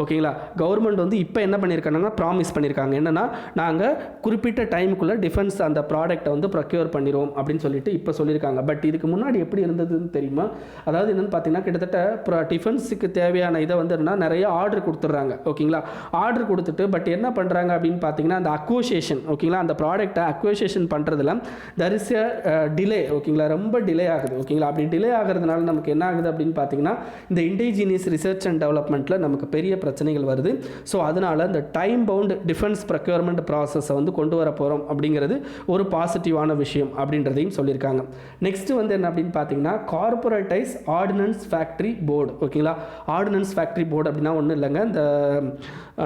ஓகேங்களா, கவர்மெண்ட் வந்து இப்போ என்ன பண்ணியிருக்காங்கன்னா ப்ராமிஸ் பண்ணியிருக்காங்க, என்னென்னா நாங்கள் குறிப்பிட்ட டைமுக்குள்ளே டிஃபென்ஸ் அந்த ப்ராடக்ட்டை வந்து ப்ரொக்யூர் பண்ணிடுவோம் அப்படின்னு சொல்லிட்டு இப்போ சொல்லியிருக்காங்க. பட் இதுக்கு முன்னாடி எப்படி இருந்ததுன்னு தெரியுமா? அதாவது என்னென்னு பார்த்தீங்கன்னா கிட்டத்தட்ட டிஃபென்ஸுக்கு தேவையான இதை வந்து என்னன்னா நிறைய ஆர்டர் கொடுத்துட்றாங்க. ஓகேங்களா, ஆர்டர் கொடுத்துட்டு பட் என்ன பண்ணுறாங்க அப்படின்னு பார்த்தீங்கன்னா அந்த அக்வசியேஷன், ஓகேங்களா, அந்த ப்ராடக்ட்டை அக்வசியேஷன் பண்ணுறதுல தர் இஸ் டிலே. ஓகேங்களா, ரொம்ப டிலே ஆகுது. ஓகேங்களா, அப்படி டிலே ஆகிறதுனால நமக்கு என்ன ஆகுது அப்படின்னு பார்த்தீங்கன்னா இந்த இண்டிஜினியஸ் ரிசர்ச் அண்ட் டெவலப்மெண்ட்டில் நமக்கு பெரிய பிரச்சனைகள் வருது. ஸோ அதனால் இந்த டைம் பவுண்ட் டிஃபென்ஸ் ப்ரொக்யூர்மெண்ட் ப்ராசஸை வந்து கொண்டு வர போகிறோம் அப்படிங்கிறது ஒரு பாசிட்டிவான விஷயம் அப்படின்றதையும் சொல்லியிருக்காங்க. நெக்ஸ்ட் வந்து என்ன அப்படின்னு பார்த்தீங்கன்னா கார்பரேட்டைஸ் ஆர்டினன்ஸ் ஃபேக்ட்ரி போர்டு. ஓகேங்களா, ஆர்டினன்ஸ் ஃபேக்ட்ரி போர்டு அப்படின்னா ஒன்றும் இல்லைங்க, இந்த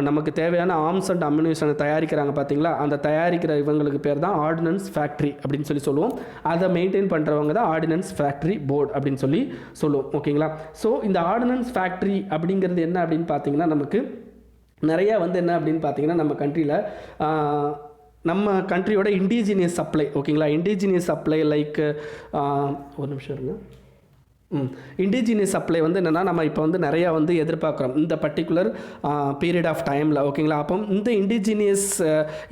நமக்கு தேவையான ஆர்ம்ஸ் அண்ட் அம்யூனிஷனை தயாரிக்கிறாங்க பார்த்தீங்களா, அந்த தயாரிக்கிற இவங்களுக்கு பேர் தான் ஆர்டினன்ஸ் ஃபேக்ட்ரி அப்படின்னு சொல்லுவோம். அதை மெயின்டைன் பண்ணுறவங்க தான் ஆர்டினன்ஸ் ஃபேக்ட்ரி போர்டு அப்படின்னு சொல்லுவோம். ஓகேங்களா, ஸோ இந்த ஆர்டினன்ஸ் ஃபேக்ட்ரி அப்படிங்கிறது என்ன அப்படின்னு பார்த்தீங்கன்னா நமக்கு நிறையா வந்து என்ன அப்படின்னு பார்த்தீங்கன்னா நம்ம கண்ட்ரியில் நம்ம கண்ட்ரியோட இண்டிஜினியஸ் சப்ளை, ஓகேங்களா, இண்டிஜினியஸ் சப்ளை லைக் ஒரு நிமிஷம் இருங்க. இண்டிஜினியஸ் சப்ளை வந்து என்னென்னா நம்ம இப்போ வந்து நிறையா வந்து எதிர்பார்க்குறோம் இந்த பர்டிகுலர் பீரியட் ஆஃப் டைமில். ஓகேங்களா, அப்போ இந்த இண்டிஜினியஸ்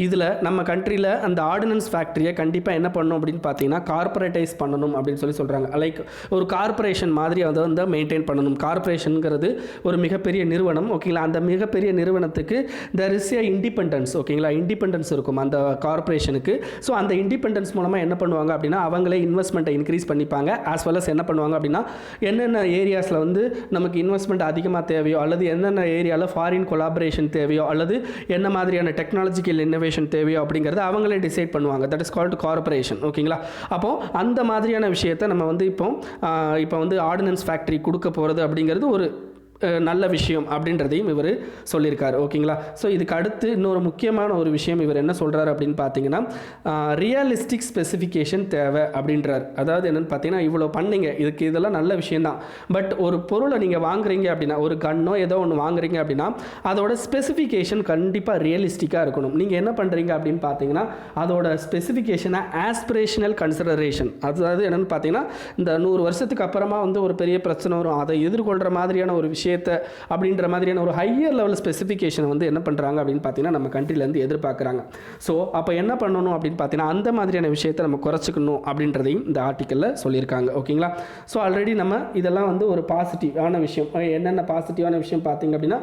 இதில் நம்ம கண்ட்ரியில் அந்த ஆர்டினன்ஸ் ஃபேக்ட்ரியை கண்டிப்பாக என்ன பண்ணணும் அப்படின்னு பார்த்தீங்கன்னா கார்பரேட்டைஸ் பண்ணணும் அப்படின்னு சொல்கிறாங்க. லைக் ஒரு கார்பரேஷன் மாதிரி அதை வந்து மெயின்டைன் பண்ணணும். கார்பரேஷனுங்கிறது ஒரு மிகப்பெரிய நிறுவனம். ஓகேங்களா, அந்த மிகப்பெரிய நிறுவனத்துக்கு தெர் இஸ் ஏ இண்டிபெண்டன்ஸ். ஓகேங்களா, இண்டிபெண்டன்ஸ் இருக்கும் அந்த கார்பரேஷனுக்கு. ஸோ அந்த இண்டிபெண்டன்ஸ் மூலமாக என்ன பண்ணுவாங்க அப்படின்னா அவங்களே இன்வெஸ்ட்மெண்ட்டை இன்க்ரீஸ் பண்ணிப்பாங்க. ஆஸ் வெல் அஸ் என்ன பண்ணுவாங்க அப்படின்னா என்னென்ன ஏரியாஸில் வந்து நமக்கு இன்வெஸ்ட்மெண்ட் அதிகமாக தேவையோ அல்லது என்னென்ன ஏரியாவில் ஃபாரின் கொலாபரேஷன் தேவையோ அல்லது என்ன மாதிரியான டெக்னாலஜிக்கல் இன்னோவேஷன் தேவையோ அப்படிங்கிறத அவங்களே டிசைட் பண்ணுவாங்க. That is called corporation. ஓகேங்களா, அப்போது அந்த மாதிரியான விஷயத்தை நம்ம வந்து இப்போ வந்து ஆர்டினன்ஸ் ஃபேக்ட்ரி கொடுக்க போகிறது அப்படிங்கிறது ஒரு நல்ல விஷயம் அப்படின்றதையும் இவர் சொல்லியிருக்கார். ஓகேங்களா, ஸோ இதுக்கு அடுத்து இன்னொரு முக்கியமான ஒரு விஷயம் இவர் என்ன சொல்கிறார் அப்படின்னு பார்த்தீங்கன்னா ரியலிஸ்டிக் ஸ்பெசிஃபிகேஷன் தேவை அப்படின்றார். அதாவது என்னென்னு பார்த்தீங்கன்னா இவ்வளோ பண்ணிங்க, இதெல்லாம் நல்ல விஷயந்தான். பட் ஒரு பொருளை நீங்கள் வாங்குறீங்க அப்படின்னா ஒரு கன்னோ ஏதோ ஒன்று வாங்குறீங்க அப்படின்னா அதோட ஸ்பெசிஃபிகேஷன் கண்டிப்பாக ரியலிஸ்டிக்காக இருக்கணும். நீங்கள் என்ன பண்ணுறீங்க அப்படின்னு பார்த்தீங்கன்னா அதோட ஸ்பெசிஃபிகேஷனை ஆஸ்பிரேஷனல் கன்சிடரேஷன், அதாவது என்னென்னு பார்த்தீங்கன்னா இந்த 100 வருஷத்துக்கு அப்புறமா வந்து ஒரு பெரிய பிரச்சனை வரும், அதை எதிர்கொள்கிற மாதிரியான ஒரு விஷயம் அப்படின்ற மாதிரியான ஒரு ஹையர் லெவல் ஸ்பெசிஃபிகேஷன் வந்து என்ன பண்ணுறாங்க அப்படின்னு பார்த்தீங்கன்னா நம்ம கண்ட்ரிலேருந்து எதிர்பார்க்குறாங்க. ஸோ அப்போ என்ன பண்ணணும் அப்படின்னு பார்த்தீங்கன்னா அந்த மாதிரியான விஷயத்தை நம்ம குறைச்சிக்கணும் அப்படின்றதையும் இந்த ஆர்டிக்கலில் சொல்லியிருக்காங்க. ஓகேங்களா, ஸோ ஆல்ரெடி நம்ம இதெல்லாம் வந்து ஒரு பாசிட்டிவான விஷயம். என்னென்ன பாசிட்டிவான விஷயம் பார்த்தீங்க அப்படின்னா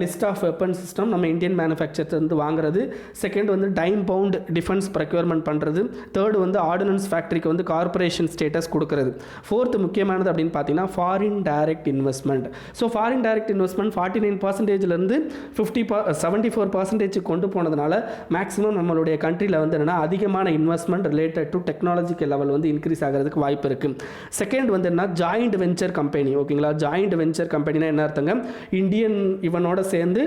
லிஸ்ட் ஆஃப் வெப்பன் சிஸ்டம் நம்ம இந்தியன் மேனுஃபேக்சர்லேருந்து வாங்குறது, செகண்ட் வந்து டைம் பவுண்ட் டிஃபென்ஸ் ப்ரொக்யூர்மெண்ட் பண்ணுறது, தேர்டு வந்து ஆர்டினன்ஸ் ஃபேக்ட்ரிக்கு வந்து கார்பரேஷன் ஸ்டேட்டஸ் கொடுக்கறது, ஃபோர்த்து முக்கியமானது அப்படின்னு பார்த்தீங்கன்னா foreign direct investment. So foreign direct investment 49%லேருந்து 74% கொண்டு போனதுனால மேக்ஸிமம் நம்மளுடைய கண்ட்ரியில் வந்து என்னென்னா அதிகமான investment related to technological level வந்து இன்க்ரீஸ் ஆகிறதுக்கு வாய்ப்பு இருக்குது. செகண்ட் வந்து என்ன, ஜாயிண்ட் வெஞ்சர் கம்பெனி. ஓகேங்களா, ஜாயிண்ட் வெஞ்சர் கம்பெனினா என்ன அர்த்தங்க, இந்தியன் இவனோட சேர்ந்து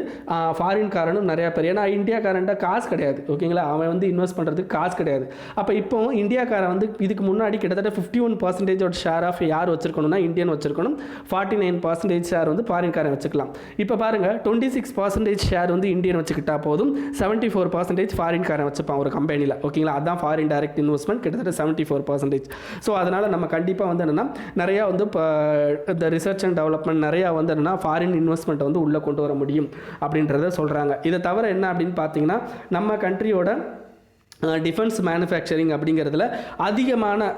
ஃபாரின்காரனும் நிறையா பேர், ஏன்னா இந்தியாக்காரன்ட்ட காசு கிடையாது. ஓகேங்களா, அவன் வந்து இன்வெஸ்ட் பண்ணுறதுக்கு காசு கிடையாது. அப்போ இப்போ இந்தியாக்காரன் வந்து இதுக்கு முன்னாடி கிட்டத்தட்ட 51% ஷேர் ஆஃப் யார் வச்சிருக்கணும்னா இந்தியன் வச்சிருக்கணும், 49% ஷேர் வந்து ஃபாரின்காரன் வச்சுக்கலாம். இப்போ பாருங்கள் 26% ஷேர் வந்து இந்தியன் வச்சுக்கிட்டா போதும், 74% ஃபாரின்காரன் வச்சுப்பான் ஒரு கம்பெனியில். ஓகேங்களா, அதுதான் ஃபாரின் டைரக்ட் இன்வெஸ்ட்மெண்ட், கிட்டத்தட்ட 74%. ஸோ அதனால் நம்ம கண்டிப்பாக வந்து என்னென்னா நிறையா வந்து இப்போ இந்த ரிசர்ச் அண்ட் டெவலப்மெண்ட் நிறையா வந்து என்னென்னா ஃபாரின் இன்வெஸ்ட்மெண்ட்டை வந்து உள்ளே கொண்டு வர முடியும் அப்படின்றத சொல்கிறாங்க. இதை தவிர என்ன அப்படின்னு பார்த்தீங்கன்னா நம்ம கண்ட்ரியோட டிஃபென்ஸ் மேனுஃபேக்சரிங் அப்படிங்கிறதுல அதிகமான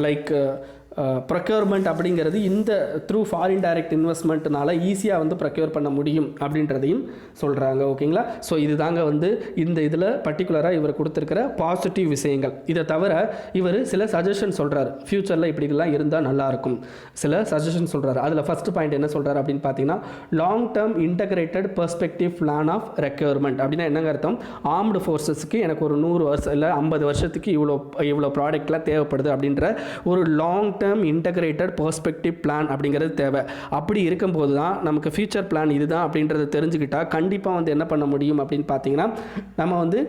லைக் ப்ரொக்யூர்மெண்ட் அப்படிங்கிறது இந்த த்ரூ ஃபாரின் டைரக்ட் இன்வெஸ்ட்மெண்ட்னால ஈஸியாக வந்து ப்ரொக்யூர் பண்ண முடியும் அப்படின்றதையும் சொல்கிறாங்க. ஓகேங்களா, ஸோ இதுதாங்க வந்து இந்த இதில் பர்டிகுலராக இவர் கொடுத்துருக்கிற பாசிட்டிவ் விஷயங்கள். இதை தவிர இவர் சில சஜஷன் சொல்கிறார், ஃப்யூச்சரில் இப்படிலாம் இருந்தால் நல்லாயிருக்கும் சில சஜஷன் சொல்கிறார். அதில் ஃபஸ்ட்டு பாயிண்ட் என்ன சொல்கிறார் அப்படின்னு பார்த்தீங்கன்னா, long term integrated perspective plan of requirement. அப்படின்னா என்னங்க அர்த்தம், ஆர்ம்டு ஃபோர்ஸஸ்க்கு எனக்கு ஒரு 100 வருஷம் இல்லை 50 வருஷத்துக்கு இவ்வளோ ப்ராடக்ட்லாம் தேவைப்படுது அப்படின்ற ஒரு லாங் இன்டகிரேட்டட் பெர்ஸ்பெக்டிவ் பிளான் அப்படிங்கிறது தேவை. அப்படி இருக்கும்போது தான் நமக்கு ஃபியூச்சர் பிளான் இதுதான் அப்படின்றத தெரிஞ்சுக்கிட்டா கண்டிப்பாக வந்து என்ன பண்ண முடியும் அப்படின்னு பார்த்தீங்கன்னா, நம்ம வந்து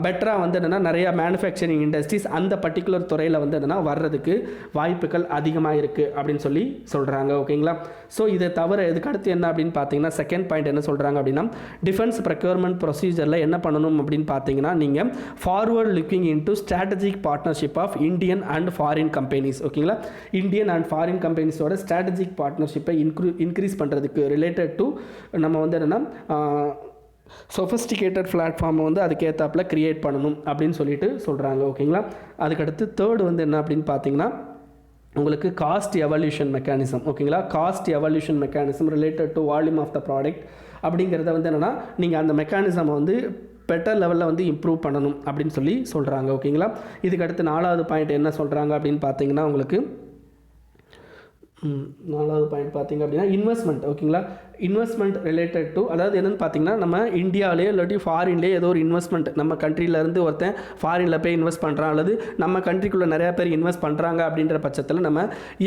பெட்டராக வந்து என்னென்னா நிறையா மேனுஃபேக்சரிங் இண்டஸ்ட்ரீஸ் அந்த பர்டிகுலர் துறையில் வந்து என்னென்னா வர்றதுக்கு வாய்ப்புகள் அதிகமாக இருக்குது அப்படின்னு சொல்லி சொல்கிறாங்க. ஓகேங்களா, ஸோ இதை தவிர இதுக்கு அடுத்து என்ன அப்படின்னு பார்த்தீங்கன்னா, செகண்ட் பாயிண்ட் என்ன சொல்கிறாங்க அப்படின்னா, டிஃபென்ஸ் ப்ரொக்யூர்மெண்ட் ப்ரொசீஜரில் என்ன பண்ணணும் அப்படின்னு பார்த்தீங்கன்னா, நீங்கள் forward looking into strategic partnership of Indian and foreign companies. ஓகேங்களா, இந்தியன் அண்ட் ஃபாரின் கம்பெனிஸோட ஸ்ட்ராட்டஜிக் பார்ட்னர்ஷிப்பை இன்க்ரீஸ் பண்ணுறதுக்கு ரிலேட்டட் டு நம்ம வந்து என்னென்னா சொஃபஸ்டிகேட்டட் பிளாட்ஃபார்மை வந்து அதுக்கேற்றாப்பில் க்ரியேட் பண்ணணும் அப்படின்னு சொல்லிட்டு சொல்கிறாங்க. ஓகேங்களா, அதுக்கடுத்து தேர்டு வந்து என்ன அப்படின்னு பார்த்தீங்கன்னா, உங்களுக்கு காஸ்ட் எவல்யூஷன் மெக்கானிசம். ஓகேங்களா, cost evaluation mechanism related to volume of the product அப்படிங்கிறத வந்து என்னென்னா நீங்கள் அந்த மெக்கானிசமை வந்து பெட்டர் லெவலில் வந்து இம்ப்ரூவ் பண்ணணும் அப்படின்னு சொல்லி சொல்கிறாங்க. ஓகேங்களா, இதுக்கு அடுத்து நாலாவது பாயிண்ட் என்ன சொல்கிறாங்க அப்படின்னு பார்த்தீங்கன்னா, உங்களுக்கு நாலாவது பாயிண்ட் பார்த்தீங்க அப்படின்னா இன்வெஸ்ட்மெண்ட். ஓகேங்களா, இன்வெஸ்ட்மெண்ட் ரிலேட்டட் டு, அதாவது என்னென்னு பார்த்தீங்கன்னா, நம்ம இந்தியாவிலே இல்லாட்டி ஃபாரின்லேயே ஏதோ ஒரு இன்வெஸ்ட்மெண்ட் நம்ம கண்ட்ரியிலேருந்து ஒருத்தன் ஃபாரினில் போய் இன்வெஸ்ட் பண்ணுறான் அல்லது நம்ம கண்ட்ரிக்குள்ளே நிறையா பேர் இன்வெஸ்ட் பண்ணுறாங்க அப்படின்ற பட்சத்தில் நம்ம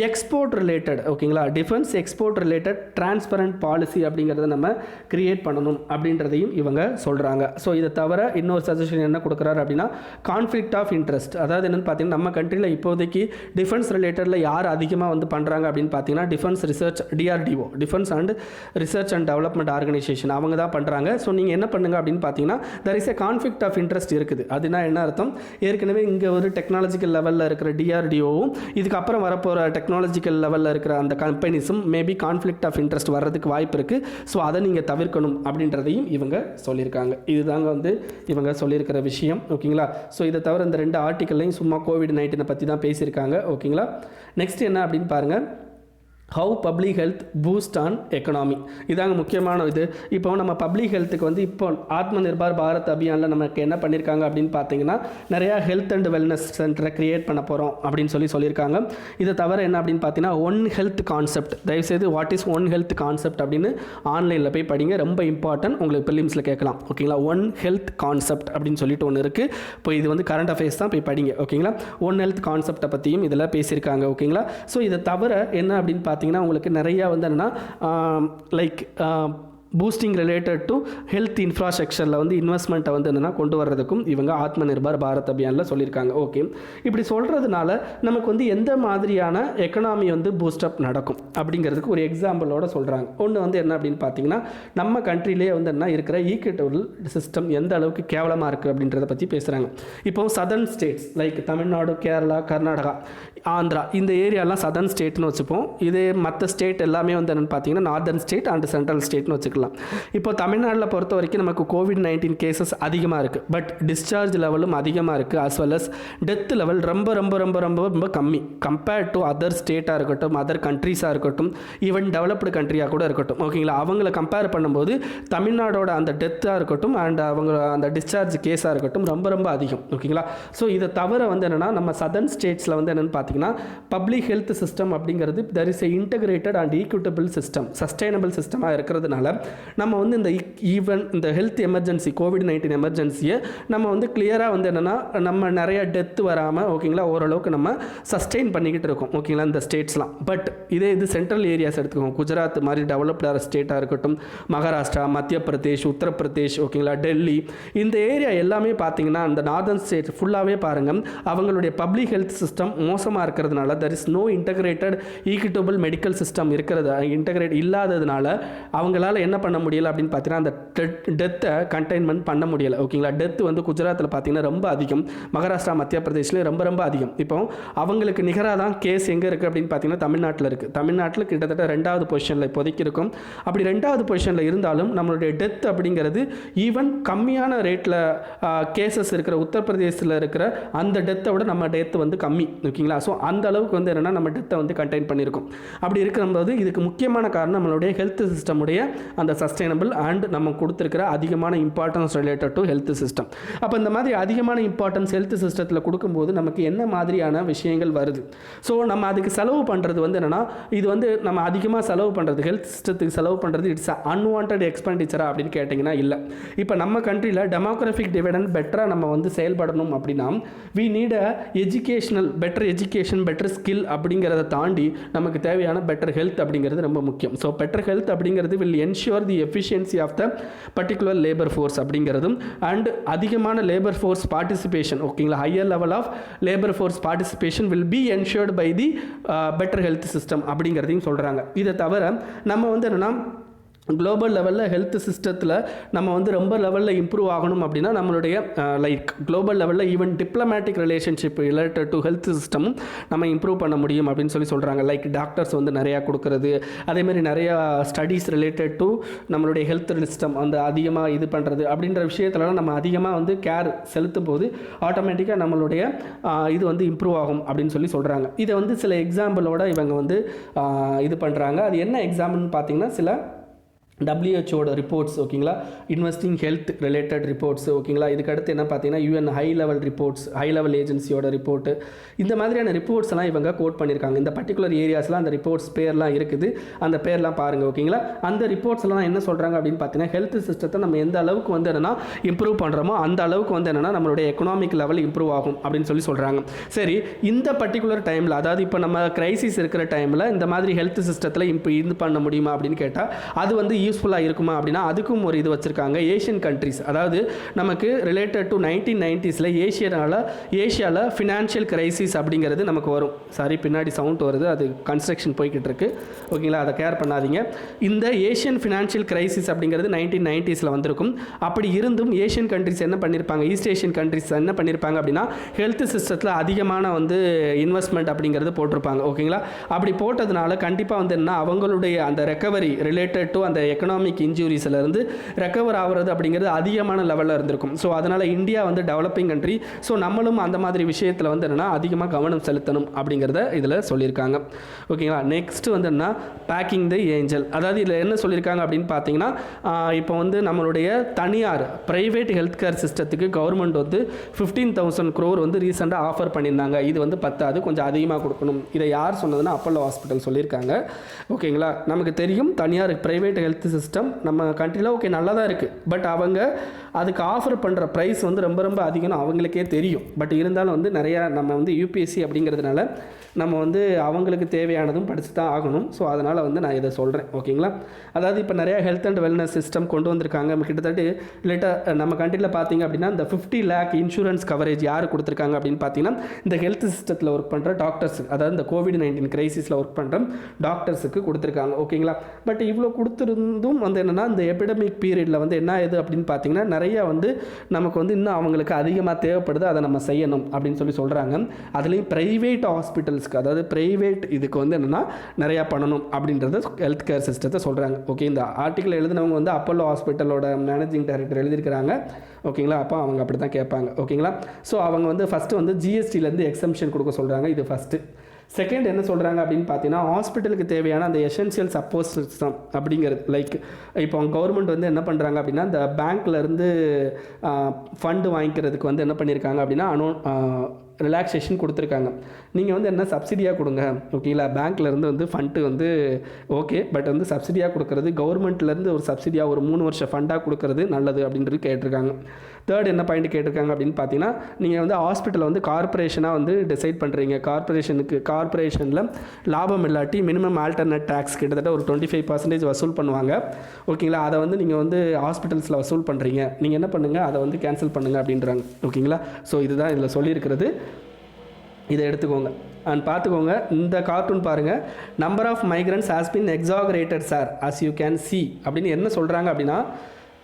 எக்ஸ்போர்ட் ரிலேட்டட், ஓகேங்களா, defence export related transparent policy அப்படிங்கிறத நம்ம கிரியேட் பண்ணணும் அப்படின்றதையும் இவங்க சொல்கிறாங்க. ஸோ இதை தவிர இன்னொரு சஜஷன் என்ன கொடுக்குறாரு அப்படின்னா, கான்ஃப்ளிக்ட் ஆஃப் இன்ட்ரெஸ்ட். அதாவது என்னென்னு பார்த்தீங்கன்னா, நம்ம கண்ட்ரியில் இப்போதைக்கு டிஃபென்ஸ் ரிலேட்டடில் யார் அதிகமாக வந்து பண்ணுறாங்க அப்படின்னு பார்த்தீங்கன்னா, defence research DRDO, defence and research and development organisation, அவங்க தான் பண்ணுறாங்க. ஸோ நீங்கள் என்ன பண்ணுங்கள் அப்படின்னு பார்த்தீங்கன்னா, there is a conflict of interest இருக்குது. அதுனா என்ன அர்த்தம், ஏற்கனவே இங்கே ஒரு டெக்னாலஜிக்கல் லெவலில் இருக்கிற DRDOவும் இதுக்கப்புறம் வரப்போகிற டெக்னாலஜிக்கல் லெவலில் இருக்கிற அந்த கம்பெனிஸும் மேபி கான்ஃப்ளிக்ட் ஆஃப் இன்ட்ரெஸ்ட் வர்றதுக்கு வாய்ப்பு இருக்குது. ஸோ அதை நீங்கள் தவிர்க்கணும் அப்படின்றதையும் இவங்க சொல்லியிருக்காங்க. இதுதாங்க வந்து இவங்க சொல்லியிருக்கிற விஷயம். ஓகேங்களா, ஸோ இதை தவிர இந்த 2 ஆர்டிக்கல்லையும் சும்மா COVID-19 பற்றி தான் பேசியிருக்காங்க. ஓகேங்களா, நெக்ஸ்ட் என்ன அப்படின்னு பாருங்கள், how public health boost on economy. இதாங்க முக்கியமான இது. இப்போ நம்ம பப்ளிக் ஹெல்த்துக்கு வந்து இப்போ ஆத்ம நிர்பார் பாரத் அபியானில் நமக்கு என்ன பண்ணியிருக்காங்க அப்படின்னு பார்த்தீங்கன்னா, நிறையா ஹெல்த் அண்ட் வெல்னஸ் சென்டரை க்ரியேட் பண்ண போகிறோம் அப்படின்னு சொல்லியிருக்காங்க. இதை தவிர என்ன அப்படின்னு பார்த்தீங்கன்னா, ஒன் ஹெல்த் கான்செப்ட், தயவுசெய்து what is one health concept அப்படின்னு ஆன்லைனில் போய் படிங்க, ரொம்ப இம்பார்ட்டன்ட், உங்களுக்கு ப்ரிலிம்ஸில் கேட்கலாம். ஓகேங்களா, ஒன் ஹெல்த் கான்செப்ட் அப்படின்னு சொல்லிட்டு ஒன்று இருக்குது. இப்போ இது வந்து கரண்ட் அஃபேர்ஸ் தான், போய் படிங்க. ஓகேங்களா, ஒன் ஹெல்த் கான்செப்டை பற்றியும் இதில் பேசியிருக்காங்க. ஓகேங்களா, ஸோ இதை தவிர என்ன அப்படின்னு பார்த்தீங்கன்னா, உங்களுக்கு நிறையா வந்து என்னென்னா like boosting related to health இன்ஃப்ராஸ்ட்ரக்சரில் வந்து இன்வெஸ்ட்மெண்ட்டை வந்து என்னென்னா கொண்டு வர்றதுக்கும் இவங்க ஆத்ம நிர்பார் பாரத் அபியானில் சொல்லியிருக்காங்க. ஓகே, இப்படி சொல்கிறதுனால நமக்கு வந்து எந்த மாதிரியான எக்கனாமி வந்து பூஸ்டப் நடக்கும் அப்படிங்கிறதுக்கு ஒரு எக்ஸாம்பிளோட சொல்கிறாங்க. ஒன்று வந்து என்ன அப்படின்னு பார்த்தீங்கன்னா, நம்ம கண்ட்ரிலே வந்து என்ன இருக்கிற ஈக்விட்டபிள் சிஸ்டம் எந்த அளவுக்கு கேவலமாக இருக்குது அப்படின்றத பற்றி பேசுகிறாங்க. இப்போ southern states like Tamil Nadu, Kerala, Karnataka, Andhra, இந்த ஏரியாலாம் சதர்ன் ஸ்டேட்னு வச்சுப்போம். இதே மற்ற ஸ்டேட் எல்லாமே வந்து என்னென்னு பார்த்தீங்கன்னா நார்தர்ன் ஸ்டேட் அண்ட் சென்ட்ரல் ஸ்டேட்னு வச்சுக்கலாம். இப்போ தமிழ்நாட்டில் பொறுத்த வரைக்கும் நமக்கு COVID-19 கேசஸ் அதிகமாக இருக்குது, பட் டிஸ்சார்ஜ் லெவலும் அதிகமாக இருக்குது, as well as death level ரொம்ப ரொம்ப ரொம்ப ரொம்ப ரொம்ப கம்மி கம்பேர்ட் டு அதர் ஸ்டேட்டாக இருக்கட்டும், அதர் கண்ட்ரீஸாக இருக்கட்டும், ஈவன் டெவலப்டு கண்ட்ரியாக கூட இருக்கட்டும். ஓகேங்களா, அவங்கள கம்பேர் பண்ணும்போது தமிழ்நாடோட அந்த டெத்தாக இருக்கட்டும் அண்ட் அவங்க அந்த டிஸ்சார்ஜ் கேஸாக இருக்கட்டும் ரொம்ப ரொம்ப அதிகம். ஓகேங்களா, ஸோ இதை தவிர வந்து என்னென்னா நம்ம சதர்ன் ஸ்டேட்ஸில் வந்து என்னென்னு பார்த்தீங்கன்னா பார்த்தீங்கன்னா பப்ளிக் ஹெல்த் சிஸ்டம் அப்படிங்கிறது there is a integrated and equitable system, sustainable சிஸ்டமாக இருக்கிறதுனால நம்ம வந்து இந்த ஹெல்த் எமர்ஜென்சி கோவிட்-19 எமர்ஜென்சியை நம்ம வந்து கிளியராக வந்து என்னென்னா நம்ம நிறைய டெத்து வராமல் ஓகேங்களா ஓரளவுக்கு நம்ம சஸ்டெயின் பண்ணிக்கிட்டு இருக்கோம் ஓகேங்களா இந்த ஸ்டேட்ஸ்லாம். பட் இது சென்ட்ரல் ஏரியாஸ் எடுத்துக்கோங்க, குஜராத் மாதிரி டெவலப்டான ஸ்டேட்டாக இருக்கட்டும், மகாராஷ்டிரா, மத்திய பிரதேஷ், உத்தரப்பிரதேஷ் ஓகேங்களா, டெல்லி, இந்த ஏரியா எல்லாமே பார்த்தீங்கன்னா அந்த நார்தர்ன் ஸ்டேட் ஃபுல்லாகவே பாருங்கள் அவங்களுடைய பப்ளிக் ஹெல்த் சிஸ்டம் மோசமாக இருக்கிறதுனால there is no integrated equitable medical system இருக்கிறது, இன்டகிரேட் இல்லாததுனால அவங்களால என்ன பண்ண முடியலை அப்படின்னு பார்த்தீங்கன்னா அந்த டெத்தை கண்டெயின்மெண்ட் பண்ண முடியலை ஓகேங்களா. டெத்து வந்து குஜராத்தில் பார்த்தீங்கன்னா ரொம்ப அதிகம், மகாராஷ்டிரா மத்திய பிரதேசில் ரொம்ப ரொம்ப அதிகம். இப்போ அவங்களுக்கு நிகராக தான் கேஸ் எங்கே இருக்குது அப்படின்னு பார்த்தீங்கன்னா தமிழ்நாட்டில் இருக்குது. தமிழ்நாட்டில் கிட்டத்தட்ட 2வது பொசிஷனில் இப்போதைக்கு இருக்கும். அப்படி 2வது பொசிஷனில் இருந்தாலும் நம்மளுடைய டெத் அப்படிங்கிறது ஈவன் கம்மியான ரேட்டில் கேசஸ் இருக்கிற உத்தரப்பிரதேசத்தில் இருக்கிற அந்த டெத்தை விட நம்ம டெத்து வந்து கம்மி ஓகேங்களா. ஸோ அந்த அளவுக்கு வந்து என்னென்னா நம்ம டெத்தை வந்து கண்டெயின் பண்ணியிருக்கோம். அப்படி இருக்கிறபோது இதுக்கு முக்கியமான காரணம் நம்மளுடைய ஹெல்த் சிஸ்டமுடைய அந்த சஸ்டைனபிள் அண்ட் நம்ம கொடுத்துருக்கிற அதிகமான importance related to health system. அப்போ இந்த மாதிரி அதிகமான இம்பார்ட்டன்ஸ் ஹெல்த் சிஸ்டத்தில் கொடுக்கும்போது நமக்கு என்ன மாதிரியான விஷயங்கள் வருது, ஸோ நம்ம அதுக்கு செலவு பண்ணுறது வந்து என்னென்னா இது வந்து நம்ம அதிகமாக செலவு பண்ணுறது ஹெல்த் சிஸ்டத்துக்கு செலவு பண்ணுறது இட்ஸ் அன்வான்ட் எக்ஸ்பெண்டிச்சரா அப்படின்னு கேட்டிங்கன்னா இல்லை. இப்போ நம்ம கண்ட்ரியில் டெமோக்ராஃபிக் டிவிடெண்ட் பெட்டராக நம்ம வந்து செயல்படணும் அப்படின்னா we need a educational better education better skill அப்படிங்கிறத தாண்டி நமக்கு தேவையான பெட்டர் ஹெல்த் அப்படிங்கிறது ரொம்ப முக்கியம். ஸோ பெட்டர் ஹெல்த் அப்படிங்கிறது will ensure the efficiency of the particular labour force அப்படிங்கிறதும் அண்ட் அதிகமான லேபர் ஃபோர்ஸ் பார்ட்டிசிபேஷன் ஓகேங்களா higher level of labour force participation will be ensured by the better health system அப்படிங்கிறதையும் சொல்கிறாங்க. இதை தவிர நம்ம வந்து என்னென்னா குளோபல் லெவலில் ஹெல்த் சிஸ்டத்தில் நம்ம வந்து ரொம்ப லெவலில் இம்ப்ரூவ் ஆகணும் அப்படின்னா நம்மளுடைய லைக் குளோபல் லெவலில் even diplomatic relationship related to health சிஸ்டமும் நம்ம இம்ப்ரூவ் பண்ண முடியும் அப்படின்னு சொல்கிறாங்க. லைக் டாக்டர்ஸ் வந்து நிறையா கொடுக்கறது, அதேமாதிரி நிறையா ஸ்டடீஸ் ரிலேட்டட் டு நம்மளுடைய ஹெல்த் சிஸ்டம் அந்த அதிகமாக இது பண்ணுறது அப்படின்ற விஷயத்துலலாம் நம்ம அதிகமாக வந்து கேர் செலுத்தும் போது ஆட்டோமேட்டிக்காக நம்மளுடைய இது வந்து இம்ப்ரூவ் ஆகும் அப்படின்னு சொல்கிறாங்க. இதை வந்து சில எக்ஸாம்பிளோட இவங்க வந்து இது பண்ணுறாங்க. அது என்ன எக்ஸாம்பிள்னு பார்த்தீங்கன்னா சில WHO ரிப்போர்ட்ஸ் ஓகேங்களா, இன்வெஸ்டிங் ஹெல்த் ரிலேட்டட் ரிப்போர்ட்ஸ் ஓகேங்களா. இதுக்கடுத்து என்ன பார்த்தீங்கன்னா UN high level reports, high level ஏஜென்சியோட ரிப்போர்ட்டு, இந்த மாதிரியான ரிப்போர்ட்ஸ் எல்லாம் இவங்க கோட் பண்ணியிருக்காங்க. இந்த பர்டிகுலர் ஏரியாஸ்லாம் அந்த ரிப்போர்ட்ஸ் பேர்லாம் இருக்குது, அந்த பேர்லாம் பாருங்கள் ஓகேங்களா. அந்த ரிப்போர்ட்ஸ்லாம் என்ன சொல்கிறாங்க அப்படின்னு பார்த்தீங்கன்னா ஹெல்த் சிஸ்டத்தை நம்ம எந்த அளவுக்கு வந்து என்னென்னா இம்ப்ரூவ் பண்ணுறோமோ அந்த அளவுக்கு வந்து என்னென்னா நம்மளுடைய எக்கனாமிக் லெவல் இம்ப்ரூவ் ஆகும் அப்படின்னு சொல்கிறாங்க. சரி, இந்த பர்டிகுலர் டைமில் அதாவது இப்போ நம்ம கிரைசிஸ் இருக்கிற டைமில் இந்த மாதிரி ஹெல்த் சிஸ்டத்தில் இது பண்ண முடியுமா அப்படின்னு கேட்டால் அது வந்து யூஸ்ஃபுல்லாக இருக்குமா அப்படின்னா அதுக்கும் ஒரு இது வச்சுருக்காங்க. ஏஷியன் கண்ட்ரிஸ் அதாவது நமக்கு ரிலேட்டட் டு 1990s ஏஷியாவில் ஃபினான்ஷியல் கிரைசிஸ் அப்படிங்கிறது நமக்கு வரும். சாரி பின்னாடி சவுண்ட் வருது, அது கன்ஸ்ட்ரக்ஷன் போய்கிட்டு இருக்கு ஓகேங்களா, அதை கேர் பண்ணாதீங்க. இந்த ஏஷியன் ஃபினான்ஷியல் கிரைசிஸ் அப்படிங்கிறது 1990s வந்திருக்கும். அப்படி இருந்தும் ஏஷியன் கண்ட்ரிஸ் என்ன பண்ணியிருப்பாங்க, ஈஸ்ட் ஏஷியன் கண்ட்ரிஸ் என்ன பண்ணியிருப்பாங்க அப்படின்னா ஹெல்த் சிஸ்டத்தில் அதிகமான வந்து இன்வெஸ்ட்மெண்ட் அப்படிங்கிறது போட்டிருப்பாங்க ஓகேங்களா. அப்படி போட்டதுனால கண்டிப்பாக வந்து என்ன அவங்களுடைய அந்த ரெக்கவரி ரிலேட்டட் டு அந்த எக்கனாமிக் இன்ஜூரிஸ்லேருந்து ரெக்கவர் ஆகிறது அப்படிங்கிறது அதிகமான லெவலில் இருந்திருக்கும். ஸோ அதனால் இந்தியா வந்து டெவலப்பிங் கண்ட்ரி, ஸோ நம்மளும் அந்த மாதிரி விஷயத்தில் வந்து என்னென்னா அதிகமாக கவனம் செலுத்தணும் அப்படிங்கிறத இதில் சொல்லியிருக்காங்க ஓகேங்களா. நெக்ஸ்ட் வந்து என்ன பேக்கிங் தி ஏஞ்சல், அதாவது இதில் என்ன சொல்லியிருக்காங்க அப்படின்னு பார்த்தீங்கன்னா இப்போ வந்து நம்மளுடைய தனியார் ப்ரைவேட் ஹெல்த் கேர் சிஸ்டத்துக்கு கவர்மெண்ட் வந்து 15,000 crore வந்து ரீசெண்டாக ஆஃபர் பண்ணியிருந்தாங்க. இது வந்து பத்தாது, கொஞ்சம் அதிகமாக கொடுக்கணும். இதை யார் சொன்னதுன்னா அப்பல்லோ ஹாஸ்பிட்டல் சொல்லியிருக்காங்க ஓகேங்களா. நமக்கு தெரியும் தனியார் ப்ரைவேட் ஹெல்த் சிஸ்டம் நம்ம கண்ட்ரியில் ஓகே நல்லா தான் இருக்குது, பட் அவங்க அதுக்கு ஆஃபர் பண்ணுற ப்ரைஸ் வந்து ரொம்ப ரொம்ப அதிகம்னு அவங்களுக்கே தெரியும். பட் இருந்தாலும் வந்து நிறையா நம்ம வந்து UPSC அப்படிங்கிறதுனால நம்ம வந்து அவங்களுக்கு தேவையானதும் படித்து தான் ஆகணும். ஸோ அதனால் வந்து நான் இதை சொல்கிறேன் ஓகேங்களா. அதாவது இப்போ நிறையா ஹெல்த் அண்ட் வெல்னஸ் சிஸ்டம் கொண்டு வந்திருக்காங்க. கிட்டத்தட்ட லேட்டாக நம்ம கண்ட்ரியில் பார்த்தீங்க அப்படின்னா இந்த 50 lakh இன்சூரன்ஸ் கவரேஜ் யார் கொடுத்துருக்காங்க அப்படின்னு பார்த்தீங்கன்னா இந்த ஹெல்த் சிஸ்டத்தில் ஒர்க் பண்ணுற டாக்டர்ஸ், அதாவது இந்த கோவிட்-19 கிரைசிஸில் ஒர்க் பண்ணுற டாக்டர்ஸுக்கு கொடுத்துருக்காங்க ஓகேங்களா. பட் இவ்வளோ கொடுத்துருந்தும் வந்து என்னென்னா இந்த எபிடமிக் பீரியடில் வந்து என்ன ஆகுது அப்படின்னு பார்த்தீங்கன்னா நிறையா வந்து நமக்கு வந்து இன்னும் அவங்களுக்கு அதிகமாக தேவைப்படுது, அதை நம்ம செய்யணும் அப்படின்னு சொல்கிறாங்க. அதுலேயும் ப்ரைவேட் ஹாஸ்பிட்டல்ஸ்க்கு அதாவது ப்ரைவேட் இதுக்கு வந்து என்னென்னா நிறையா பண்ணணும் அப்படின்றத ஹெல்த் கேர் சிஸ்டத்தை சொல்கிறாங்க ஓகே. இந்த ஆர்டிக்கல் எழுதினவங்க வந்து அப்பல்லோ ஹாஸ்பிட்டலோட மேனேஜிங் டைரக்டர் எழுதியிருக்கிறாங்க ஓகேங்களா. அப்போ அவங்க அப்படி தான் கேட்பாங்க ஓகேங்களா. ஸோ அவங்க வந்து ஃபஸ்ட்டு வந்து GSTலேருந்து எக்ஸம்ஷன் கொடுக்க சொல்கிறாங்க, இது ஃபஸ்ட்டு. செகண்ட் என்ன சொல்கிறாங்க அப்படின்னு பார்த்தீங்கன்னா ஹாஸ்பிட்டலுக்கு தேவையான அந்த எசென்ஷியல் சப்போர்ட் சிஸ்டம் அப்படிங்கிறது லைக் இப்போ கவர்மெண்ட் வந்து என்ன பண்ணுறாங்க அப்படின்னா இந்த பேங்க்லேருந்து ஃபண்டு வாங்கிக்கிறதுக்கு வந்து என்ன பண்ணியிருக்காங்க அப்படின்னா ரிலாக்ஸேஷன் கொடுத்துருக்காங்க. நீங்கள் வந்து என்ன சப்சிடியாக கொடுங்க, ஓகேங்களா. பேங்க்லேருந்து வந்து ஃபண்டு வந்து ஓகே, பட் வந்து சப்சிடியாக கொடுக்குறது, கவர்மெண்ட்லேருந்து ஒரு சப்சிடியாக ஒரு 3 வருஷம் ஃபண்டாக கொடுக்குறது நல்லது அப்படின்றது கேட்டிருக்காங்க. தேர்ட் என்ன பாயிண்ட் கேட்டிருக்காங்க அப்படின்னு பார்த்தீங்கன்னா, நீங்கள் வந்து ஹாஸ்பிட்டலில் வந்து கார்பரேஷனாக வந்து டிசைட் பண்ணுறீங்க. கார்பரேஷனில் லாபம் இல்லாட்டி மினிமம் ஆல்டர்னேட் டேக்ஸ் கிட்டத்தட்ட ஒரு 25% வசூல் பண்ணுவாங்க, ஓகேங்களா. அதை வந்து நீங்கள் வந்து ஹாஸ்பிட்டல்ஸில் வசூல் பண்ணுறீங்க, நீங்கள் என்ன பண்ணுங்கள், அதை வந்து கேன்சல் பண்ணுங்கள் அப்படின்றாங்க, ஓகேங்களா. ஸோ இதுதான் இதில் சொல்லியிருக்கிறது, இதை எடுத்துக்கோங்க அண்ட் பார்த்துக்கோங்க. இந்த கார்ட்டூன் பாருங்கள், number of migrants has been exaggerated sir as you can see அப்படின்னு என்ன சொல்கிறாங்க அப்படின்னா,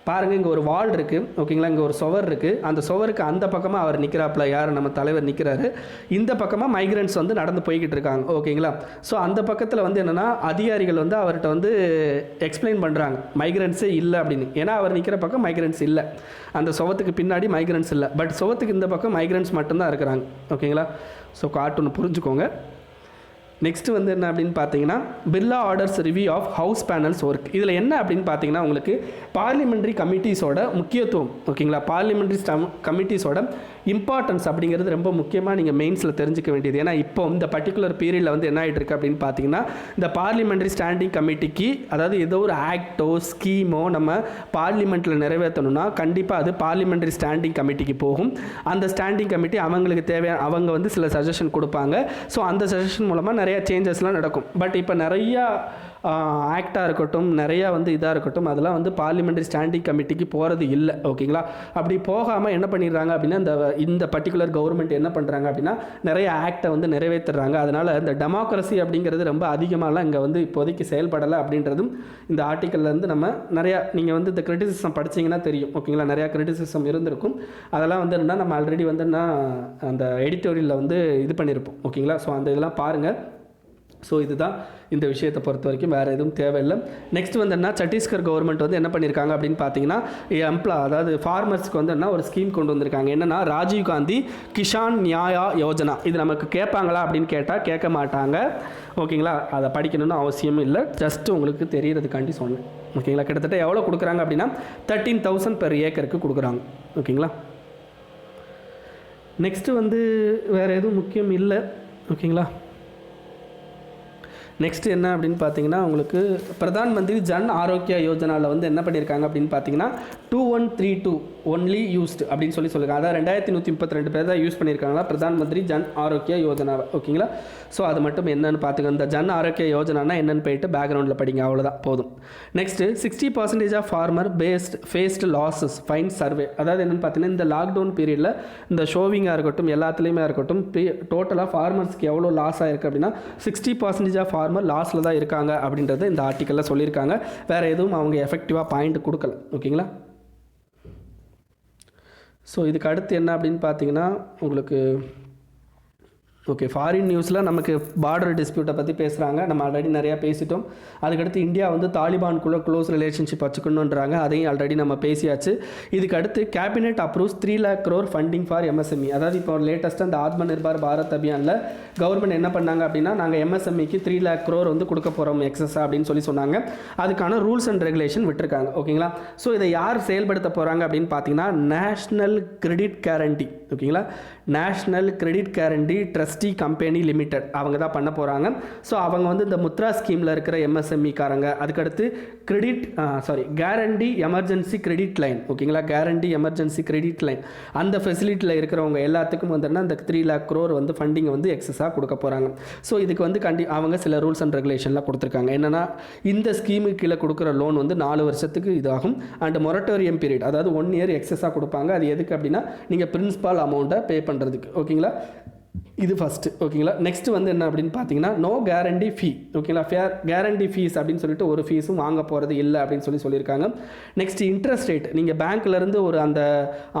பாருங்கள் இங்கே ஒரு வால் இருக்குது, ஓகேங்களா. இங்கே ஒரு சுவர் இருக்குது, அந்த சுவருக்கு அந்த பக்கமாக அவர் நிற்கிறாப்புல, யார் நம்ம தலைவர் நிற்கிறாரு, இந்த பக்கமாக மைக்ரன்ஸ் வந்து நடந்து போய்கிட்டு இருக்காங்க, ஓகேங்களா. ஸோ அந்த பக்கத்தில் வந்து என்னென்னா அதிகாரிகள் வந்து அவர்கிட்ட வந்து எக்ஸ்பிளைன் பண்ணுறாங்க மைக்ரன்ஸே இல்லை அப்படின்னு. ஏன்னா அவர் நிற்கிற பக்கம் மைக்ரன்ஸ் இல்லை, அந்த சுவத்துக்கு பின்னாடி மைக்ரன்ஸ் இல்லை, பட் சுவத்துக்கு இந்த பக்கம் மைக்ரன்ஸ் மட்டும்தான் இருக்கிறாங்க, ஓகேங்களா. ஸோ கார்ட்டூன் புரிஞ்சுக்கோங்க. நெக்ஸ்ட்டு வந்து என்ன அப்படின்னு பார்த்தீங்கன்னா, Birla orders review of house panels work. இதில் என்ன அப்படின்னு பார்த்தீங்கன்னா, உங்களுக்கு பார்லிமெண்ட்ரி கமிட்டிஸோட முக்கியத்துவம், ஓகேங்களா. பார்லிமெண்ட்ரி கமிட்டிஸோட இம்பார்ட்டன்ஸ் அப்படிங்கிறது ரொம்ப முக்கியமாக நீங்கள் மெயின்ஸில் தெரிஞ்சிக்க வேண்டியது. ஏன்னா இப்போ இந்த பர்டிகுலர் பீரியடில் வந்து என்ன ஆகிட்டு இருக்கு அப்படின்னு பார்த்தீங்கன்னா, இந்த பார்லிமெண்ட்ரி ஸ்டாண்டிங் கமிட்டிக்கு, அதாவது ஏதோ ஒரு ஆக்டோ ஸ்கீமோ நம்ம பார்லிமெண்ட்டில் நிறைவேற்றணும்னா கண்டிப்பாக அது பார்லிமெண்ட்ரி ஸ்டாண்டிங் கமிட்டிக்கு போகும். அந்த ஸ்டாண்டிங் கமிட்டி அவங்களுக்கு தேவையான, அவங்க வந்து சில சஜஷன் கொடுப்பாங்க. ஸோ அந்த சஜஷன் மூலமாக நிறைய சேஞ்சஸ்லாம் நடக்கும். பட் இப்போ நிறையா ஆக்டாக இருக்கட்டும், நிறையா வந்து இதாக இருக்கட்டும், அதெல்லாம் வந்து பார்லிமெண்ட்ரி ஸ்டாண்டிங் கமிட்டிக்கு போகிறது இல்லை, ஓகேங்களா. அப்படி போகாமல் என்ன பண்ணிடுறாங்க அப்படின்னா, இந்த பர்டிகுலர் கவர்மெண்ட் என்ன பண்ணுறாங்க அப்படின்னா, நிறைய ஆக்டை வந்து நிறைவேற்றுறாங்க. அதனால் இந்த டெமோக்ரஸி அப்படிங்கிறது ரொம்ப அதிகமாகலாம் இங்கே வந்து இப்போதைக்கு செயல்படலை அப்படின்றதும் இந்த ஆர்டிக்கல்லேருந்து நம்ம நிறையா, நீங்கள் வந்து இந்த கிரிட்டிசிசம் படிச்சிங்கன்னா தெரியும், ஓகேங்களா. நிறையா கிரிட்டிசிசம் இருந்திருக்கும், அதெல்லாம் வந்து என்ன நம்ம ஆல்ரெடி வந்து அந்த எடிட்டோரியலில் வந்து இது பண்ணியிருப்போம், ஓகேங்களா. ஸோ அந்த இதெல்லாம் பாருங்கள். ஸோ இதுதான் இந்த விஷயத்தை பொறுத்த வரைக்கும், வேறு எதுவும் தேவையில்லை. நெக்ஸ்ட் வந்து என்ன, சத்தீஸ்கர் கவர்மெண்ட் வந்து என்ன பண்ணியிருக்காங்க அப்படின்னு பார்த்தீங்கன்னா, அதாவது ஃபார்மர்ஸ்க்கு வந்து என்ன ஒரு ஸ்கீம் கொண்டு வந்திருக்காங்க. என்னென்னா ராஜீவ் காந்தி கிஷான் நியாயா யோஜனா. இது நமக்கு கேட்பாங்களா அப்படின்னு கேட்டால் கேட்க மாட்டாங்க, ஓகேங்களா. அதை படிக்கணும்னு அவசியம் இல்லை, ஜஸ்ட் உங்களுக்கு தெரியறதுக்காண்டி சொன்னேன், ஓகேங்களா. கிட்டத்தட்ட எவ்வளோ கொடுக்குறாங்க அப்படின்னா 13,000 பெர் ஏக்கருக்கு கொடுக்குறாங்க, ஓகேங்களா. நெக்ஸ்ட்டு வந்து வேறு எதுவும் முக்கியம் இல்லை, ஓகேங்களா. நெக்ஸ்ட் என்ன அப்படின்னு பார்த்தீங்கன்னா, உங்களுக்கு பிரதான் மந்திரி ஜன் ஆரோக்கிய யோஜனாவில் வந்து என்ன பண்ணியிருக்காங்க அப்படின்னு பார்த்தீங்கன்னா 2132 ஒன்லி யூஸ்டு அப்படின்னு சொல்லியிருக்காங்க. அதாவது 2132 பேர் தான் யூஸ் பண்ணியிருக்காங்களா பிரதான் மந்திரி ஜன் ஆரோக்கிய யோஜனாவை, ஓகேங்களா. ஸோ அது மட்டும் என்னென்னு பார்த்துக்கோங்க. இந்த ஜன் ஆரோக்கிய யோஜனானா என்னென்னு போயிட்டு பேக்ரவுண்டில் படிங்க, அவ்வளோதான் போதும். Next 60% of farmer faced losses fine survey. அதாவது என்னென்னு பார்த்தீங்கன்னா, இந்த லாக்டவுன் பீரியடில் இந்த ஷோவிங்காக இருக்கட்டும், எல்லாத்துலேயுமே இருக்கட்டும், டோட்டலாக ஃபார்மர்ஸ்க்கு எவ்வளோ லாஸ் ஆகிருக்கு அப்படின்னா 60% ஆஃப் ஃபார்மர் லாஸில் தான் இருக்காங்க அப்படின்றத இந்த ஆர்டிக்கலில் சொல்லியிருக்காங்க. வேறு எதுவும் அவங்க எஃபெக்டிவாக பாயிண்ட் கொடுக்கல, ஓகேங்களா. ஸோ இதுக்கு அடுத்து என்ன அப்படின்னு பார்த்தீங்கன்னா, உங்களுக்கு ஓகே ஃபாரின் நியூஸில் நமக்கு பார்டர் டிஸ்பியூட்டை பற்றி பேசுகிறாங்க. நம்ம ஆல்ரெடி நிறையா பேசிட்டோம். அதுக்கடுத்து இந்தியா வந்து தாலிபான்குள்ளே க்ளோஸ் ரிலேஷன்ஷிப் வச்சுக்கணுன்றாங்க, அதையும் ஆல்ரெடி நம்ம பேசியாச்சு. இதுக்கு அடுத்து cabinet approves 3 lakh crore funding for MSME. அதாவது இப்போ லேட்டஸ்ட்டாக அந்த ஆத்ம நிர்பார் பாரத் அபியானில் கவர்மெண்ட் என்ன பண்ணாங்க அப்படின்னா, நாங்கள் எம்எஸ்எம்இக்கு 3 lakh crore வந்து கொடுக்க போகிறோம் எக்ஸஸ் அப்படின்னு சொன்னாங்க. அதுக்கான ரூல்ஸ் அண்ட் ரெகுலேஷன் விட்டுருக்காங்க, ஓகேங்களா. ஸோ இதை யார் செயல்படுத்த போகிறாங்க அப்படின்னு பார்த்தீங்கன்னா, நேஷ்னல் கிரெடிட் கேரண்டி, ஓகேங்களா. National credit guarantee trustee company limited அவங்க தான் பண்ண போகிறாங்க. ஸோ அவங்க வந்து இந்த முத்ரா ஸ்கீமில் இருக்கிற எம்எஸ்எம்இக்காரங்க, அதுக்கடுத்து கேரண்டி எமர்ஜென்சி கிரெடிட் லைன், ஓகேங்களா. கேரண்டி எமர்ஜென்சி கிரெடிட் லைன் அந்த ஃபெசிலிட்டியில் இருக்கிறவங்க எல்லாத்துக்கும் வந்து இந்த 3 lakh crore வந்து ஃபண்டிங்கை வந்து எக்ஸஸாக கொடுக்க போகிறாங்க. ஸோ இதுக்கு வந்து அவங்க சில ரூல்ஸ் அண்ட் ரெகுலேஷன்லாம் கொடுத்துருக்காங்க. என்னென்னா, இந்த ஸ்கீமுக்கு கீழே கொடுக்குற லோன் வந்து 4 வருஷத்துக்கு இதாகும். அண்ட் மொரட்டோரியம் பீரியட், அதாவது 1 year எக்ஸஸாக கொடுப்பாங்க. அது எதுக்கு அப்படின்னா, நீங்கள் பிரின்சிபால் அமௌண்ட்டை பே பண்ணுறதுக்கு, ஓகேங்களா. இது ஃபஸ்ட்டு, ஓகேங்களா. நெக்ஸ்ட் வந்து என்ன அப்படின்னு பார்த்தீங்கன்னா, நோ கேரண்டி ஃபீ, ஓகேங்களா. கேரண்டி ஃபீஸ் அப்படின்னு சொல்லிட்டு ஒரு ஃபீஸும் வாங்க போகிறது இல்லை அப்படின்னு சொல்லியிருக்காங்க. நெக்ஸ்ட் இன்ட்ரெஸ்ட் ரேட், நீங்கள் பேங்க்லேருந்து ஒரு அந்த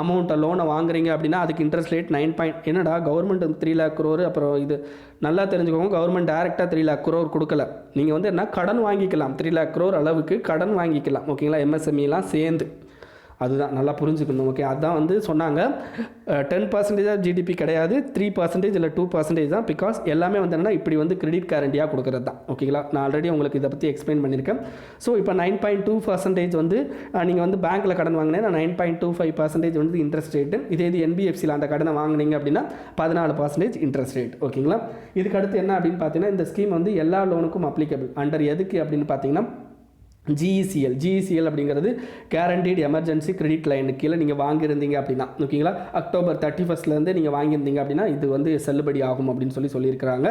அமௌண்ட்டை லோனை வாங்குறீங்க அப்படின்னா அதுக்கு இன்ட்ரெஸ்ட் ரேட் 9. என்னடா கவர்மெண்ட் வந்து 3 lakh crore, அப்புறம் இது நல்லா தெரிஞ்சுக்கோங்க, கவர்மெண்ட் டேரெக்டாக 3 lakh crore கொடுக்கல. நீங்கள் வந்து என்ன கடன் வாங்கிக்கலாம், 3 lakh crore அளவுக்கு கடன் வாங்கிக்கலாம், ஓகேங்களா. எம்எஸ்எம்இலாம் சேர்ந்து, அதுதான் நல்லா புரிஞ்சுக்கணும். ஓகே, அதான் வந்து சொன்னாங்க 10% ஆஃப் ஜிடிபி கிடையாது, 3% இல்லை 2% தான். பிகாஸ் எல்லாமே வந்து என்னன்னா இப்படி வந்து கிரெடிட் கேரண்டியாக கொடுக்குறது தான். ஓகேங்களா, நான் ஆல்ரெடி உங்களுக்கு இதை பற்றி எக்ஸ்பிளைன் பண்ணியிருக்கேன். ஸோ இப்போ 9.2% வந்து நீங்கள் வந்து பேங்க்கில் கடன் வாங்கினேன்னா 9.25% வந்து இன்ட்ரெஸ்ட் ரேட்டு. இதே இது என்பிஎஃப்சியில் அந்த கடனை வாங்கினீங்க அப்படின்னா 14% இன்ட்ரெஸ்ட் ரேட். ஓகேங்களா, இதுக்கு அடுத்து என்ன அப்படின்னு பார்த்தீங்கன்னா இந்த ஸ்கீம் வந்து எல்லா லோனுக்கும் அப்ளிகபிள். அண்டர் எதுக்கு அப்படின்னு பார்த்தீங்கன்னா ஜிஇசிஎல் அப்படிங்கிறது கேரண்டீட் எமர்ஜென்சி கிரெடிட் லைனுக்கு கீழே நீங்கள் வாங்கியிருந்தீங்க அப்படின்னா, ஓகேங்களா, அக்டோபர் 31 நீங்கள் வாங்கியிருந்தீங்க அப்படின்னா இது வந்து செல்லுபடி ஆகும் அப்படின்னு சொல்லியிருக்கிறாங்க.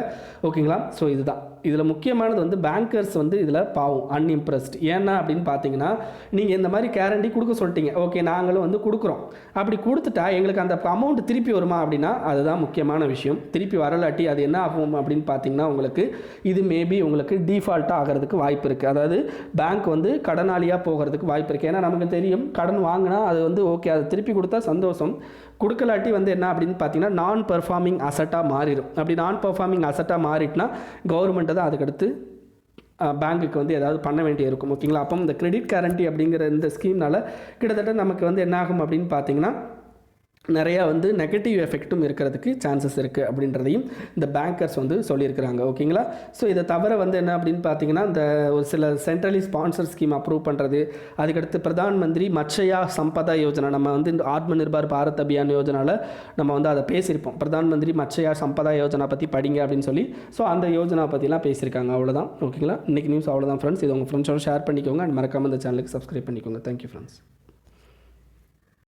ஓகேங்களா, ஸோ இதுதான் இதில் முக்கியமானது வந்து பேங்கர்ஸ் வந்து இதில் பாவம் அன்இம்ப்ரெஸ்ட். ஏன்னா அப்படின்னு பார்த்தீங்கன்னா நீங்கள் இந்த மாதிரி கேரண்டி கொடுக்க சொல்லிட்டீங்க, ஓகே நாங்களும் வந்து கொடுக்குறோம், அப்படி கொடுத்துட்டா எங்களுக்கு அந்த அமௌண்ட் திருப்பி வருமா அப்படின்னா அதுதான் முக்கியமான விஷயம். திருப்பி வரலாட்டி அது என்ன ஆகும் அப்படின்னு பார்த்தீங்கன்னா உங்களுக்கு இது மேபி உங்களுக்கு டிஃபால்ட்டாக ஆகிறதுக்கு வாய்ப்பு இருக்குது. அதாவது பேங்க் வந்து கடனாளியாக போகிறதுக்கு வாய்ப்பு இருக்குது. ஏன்னா நமக்கு தெரியும் கடன் வாங்கினா அது வந்து ஓகே அது திருப்பி கொடுத்தா சந்தோஷம், கொடுக்கலாட்டி வந்து என்ன அப்படின்னு பார்த்தீங்கன்னா நான் பெர்ஃபார்மிங் அசட்டாக மாறிடும். அப்படி நான் பெர்ஃபார்மிங் அசட்டாக மாறிட்டுனா கவர்மெண்ட்டை தான் அதுக்கடுத்து பேங்க்குக்கு வந்து ஏதாவது பண்ண வேண்டிய இருக்கும். ஓகேங்களா, அப்போ இந்த கிரெடிட் கேரண்டி அப்படிங்கிற இந்த ஸ்கீம்னால் கிட்டத்தட்ட நமக்கு வந்து என்ன ஆகும் அப்படின்னு பார்த்தீங்கன்னா நிறையா வந்து நெகட்டிவ் எஃபெக்ட்டும் இருக்கிறதுக்கு சான்சஸ் இருக்குது அப்படின்றதையும் இந்த பேங்கர்ஸ் வந்து சொல்லியிருக்கிறாங்க. ஓகேங்களா, ஸோ இதை தவிர வந்து என்ன அப்படின்னு பார்த்தீங்கன்னா இந்த ஒரு சில சென்ட்ரலி ஸ்பான்சர் ஸ்கீம் அப்ரூவ் பண்ணுறது, அதுக்கடுத்து பிரதான் மந்திரி மத்ஸ்யா சம்பதா யோஜனா, நம்ம வந்து இந்த ஆத்ம நிர்பார் பாரத் அபியான் யோஜனாவில் நம்ம வந்து அதை பேசியிருப்போம். பிரதான் மந்திரி மத்ஸ்யா சம்பதா யோஜனா பற்றி படிங்க அப்படின்னு சொல்லி. ஸோ அந்த யோஜனா பற்றிலாம் பேசியிருக்காங்க. அவ்வளோதான். ஓகேங்களா, இன்றைக்கி நியூஸ் அவ்வளோதான் ஃப்ரெண்ட்ஸ். இது உங்கள் ஃப்ரெண்ட்ஸோட ஷேர் பண்ணிக்கோங்க அண்ட் மறக்காமல் இந்த சேனலுக்கு சப்ஸ்கிரைப் பண்ணிக்கோங்க. Thank you friends.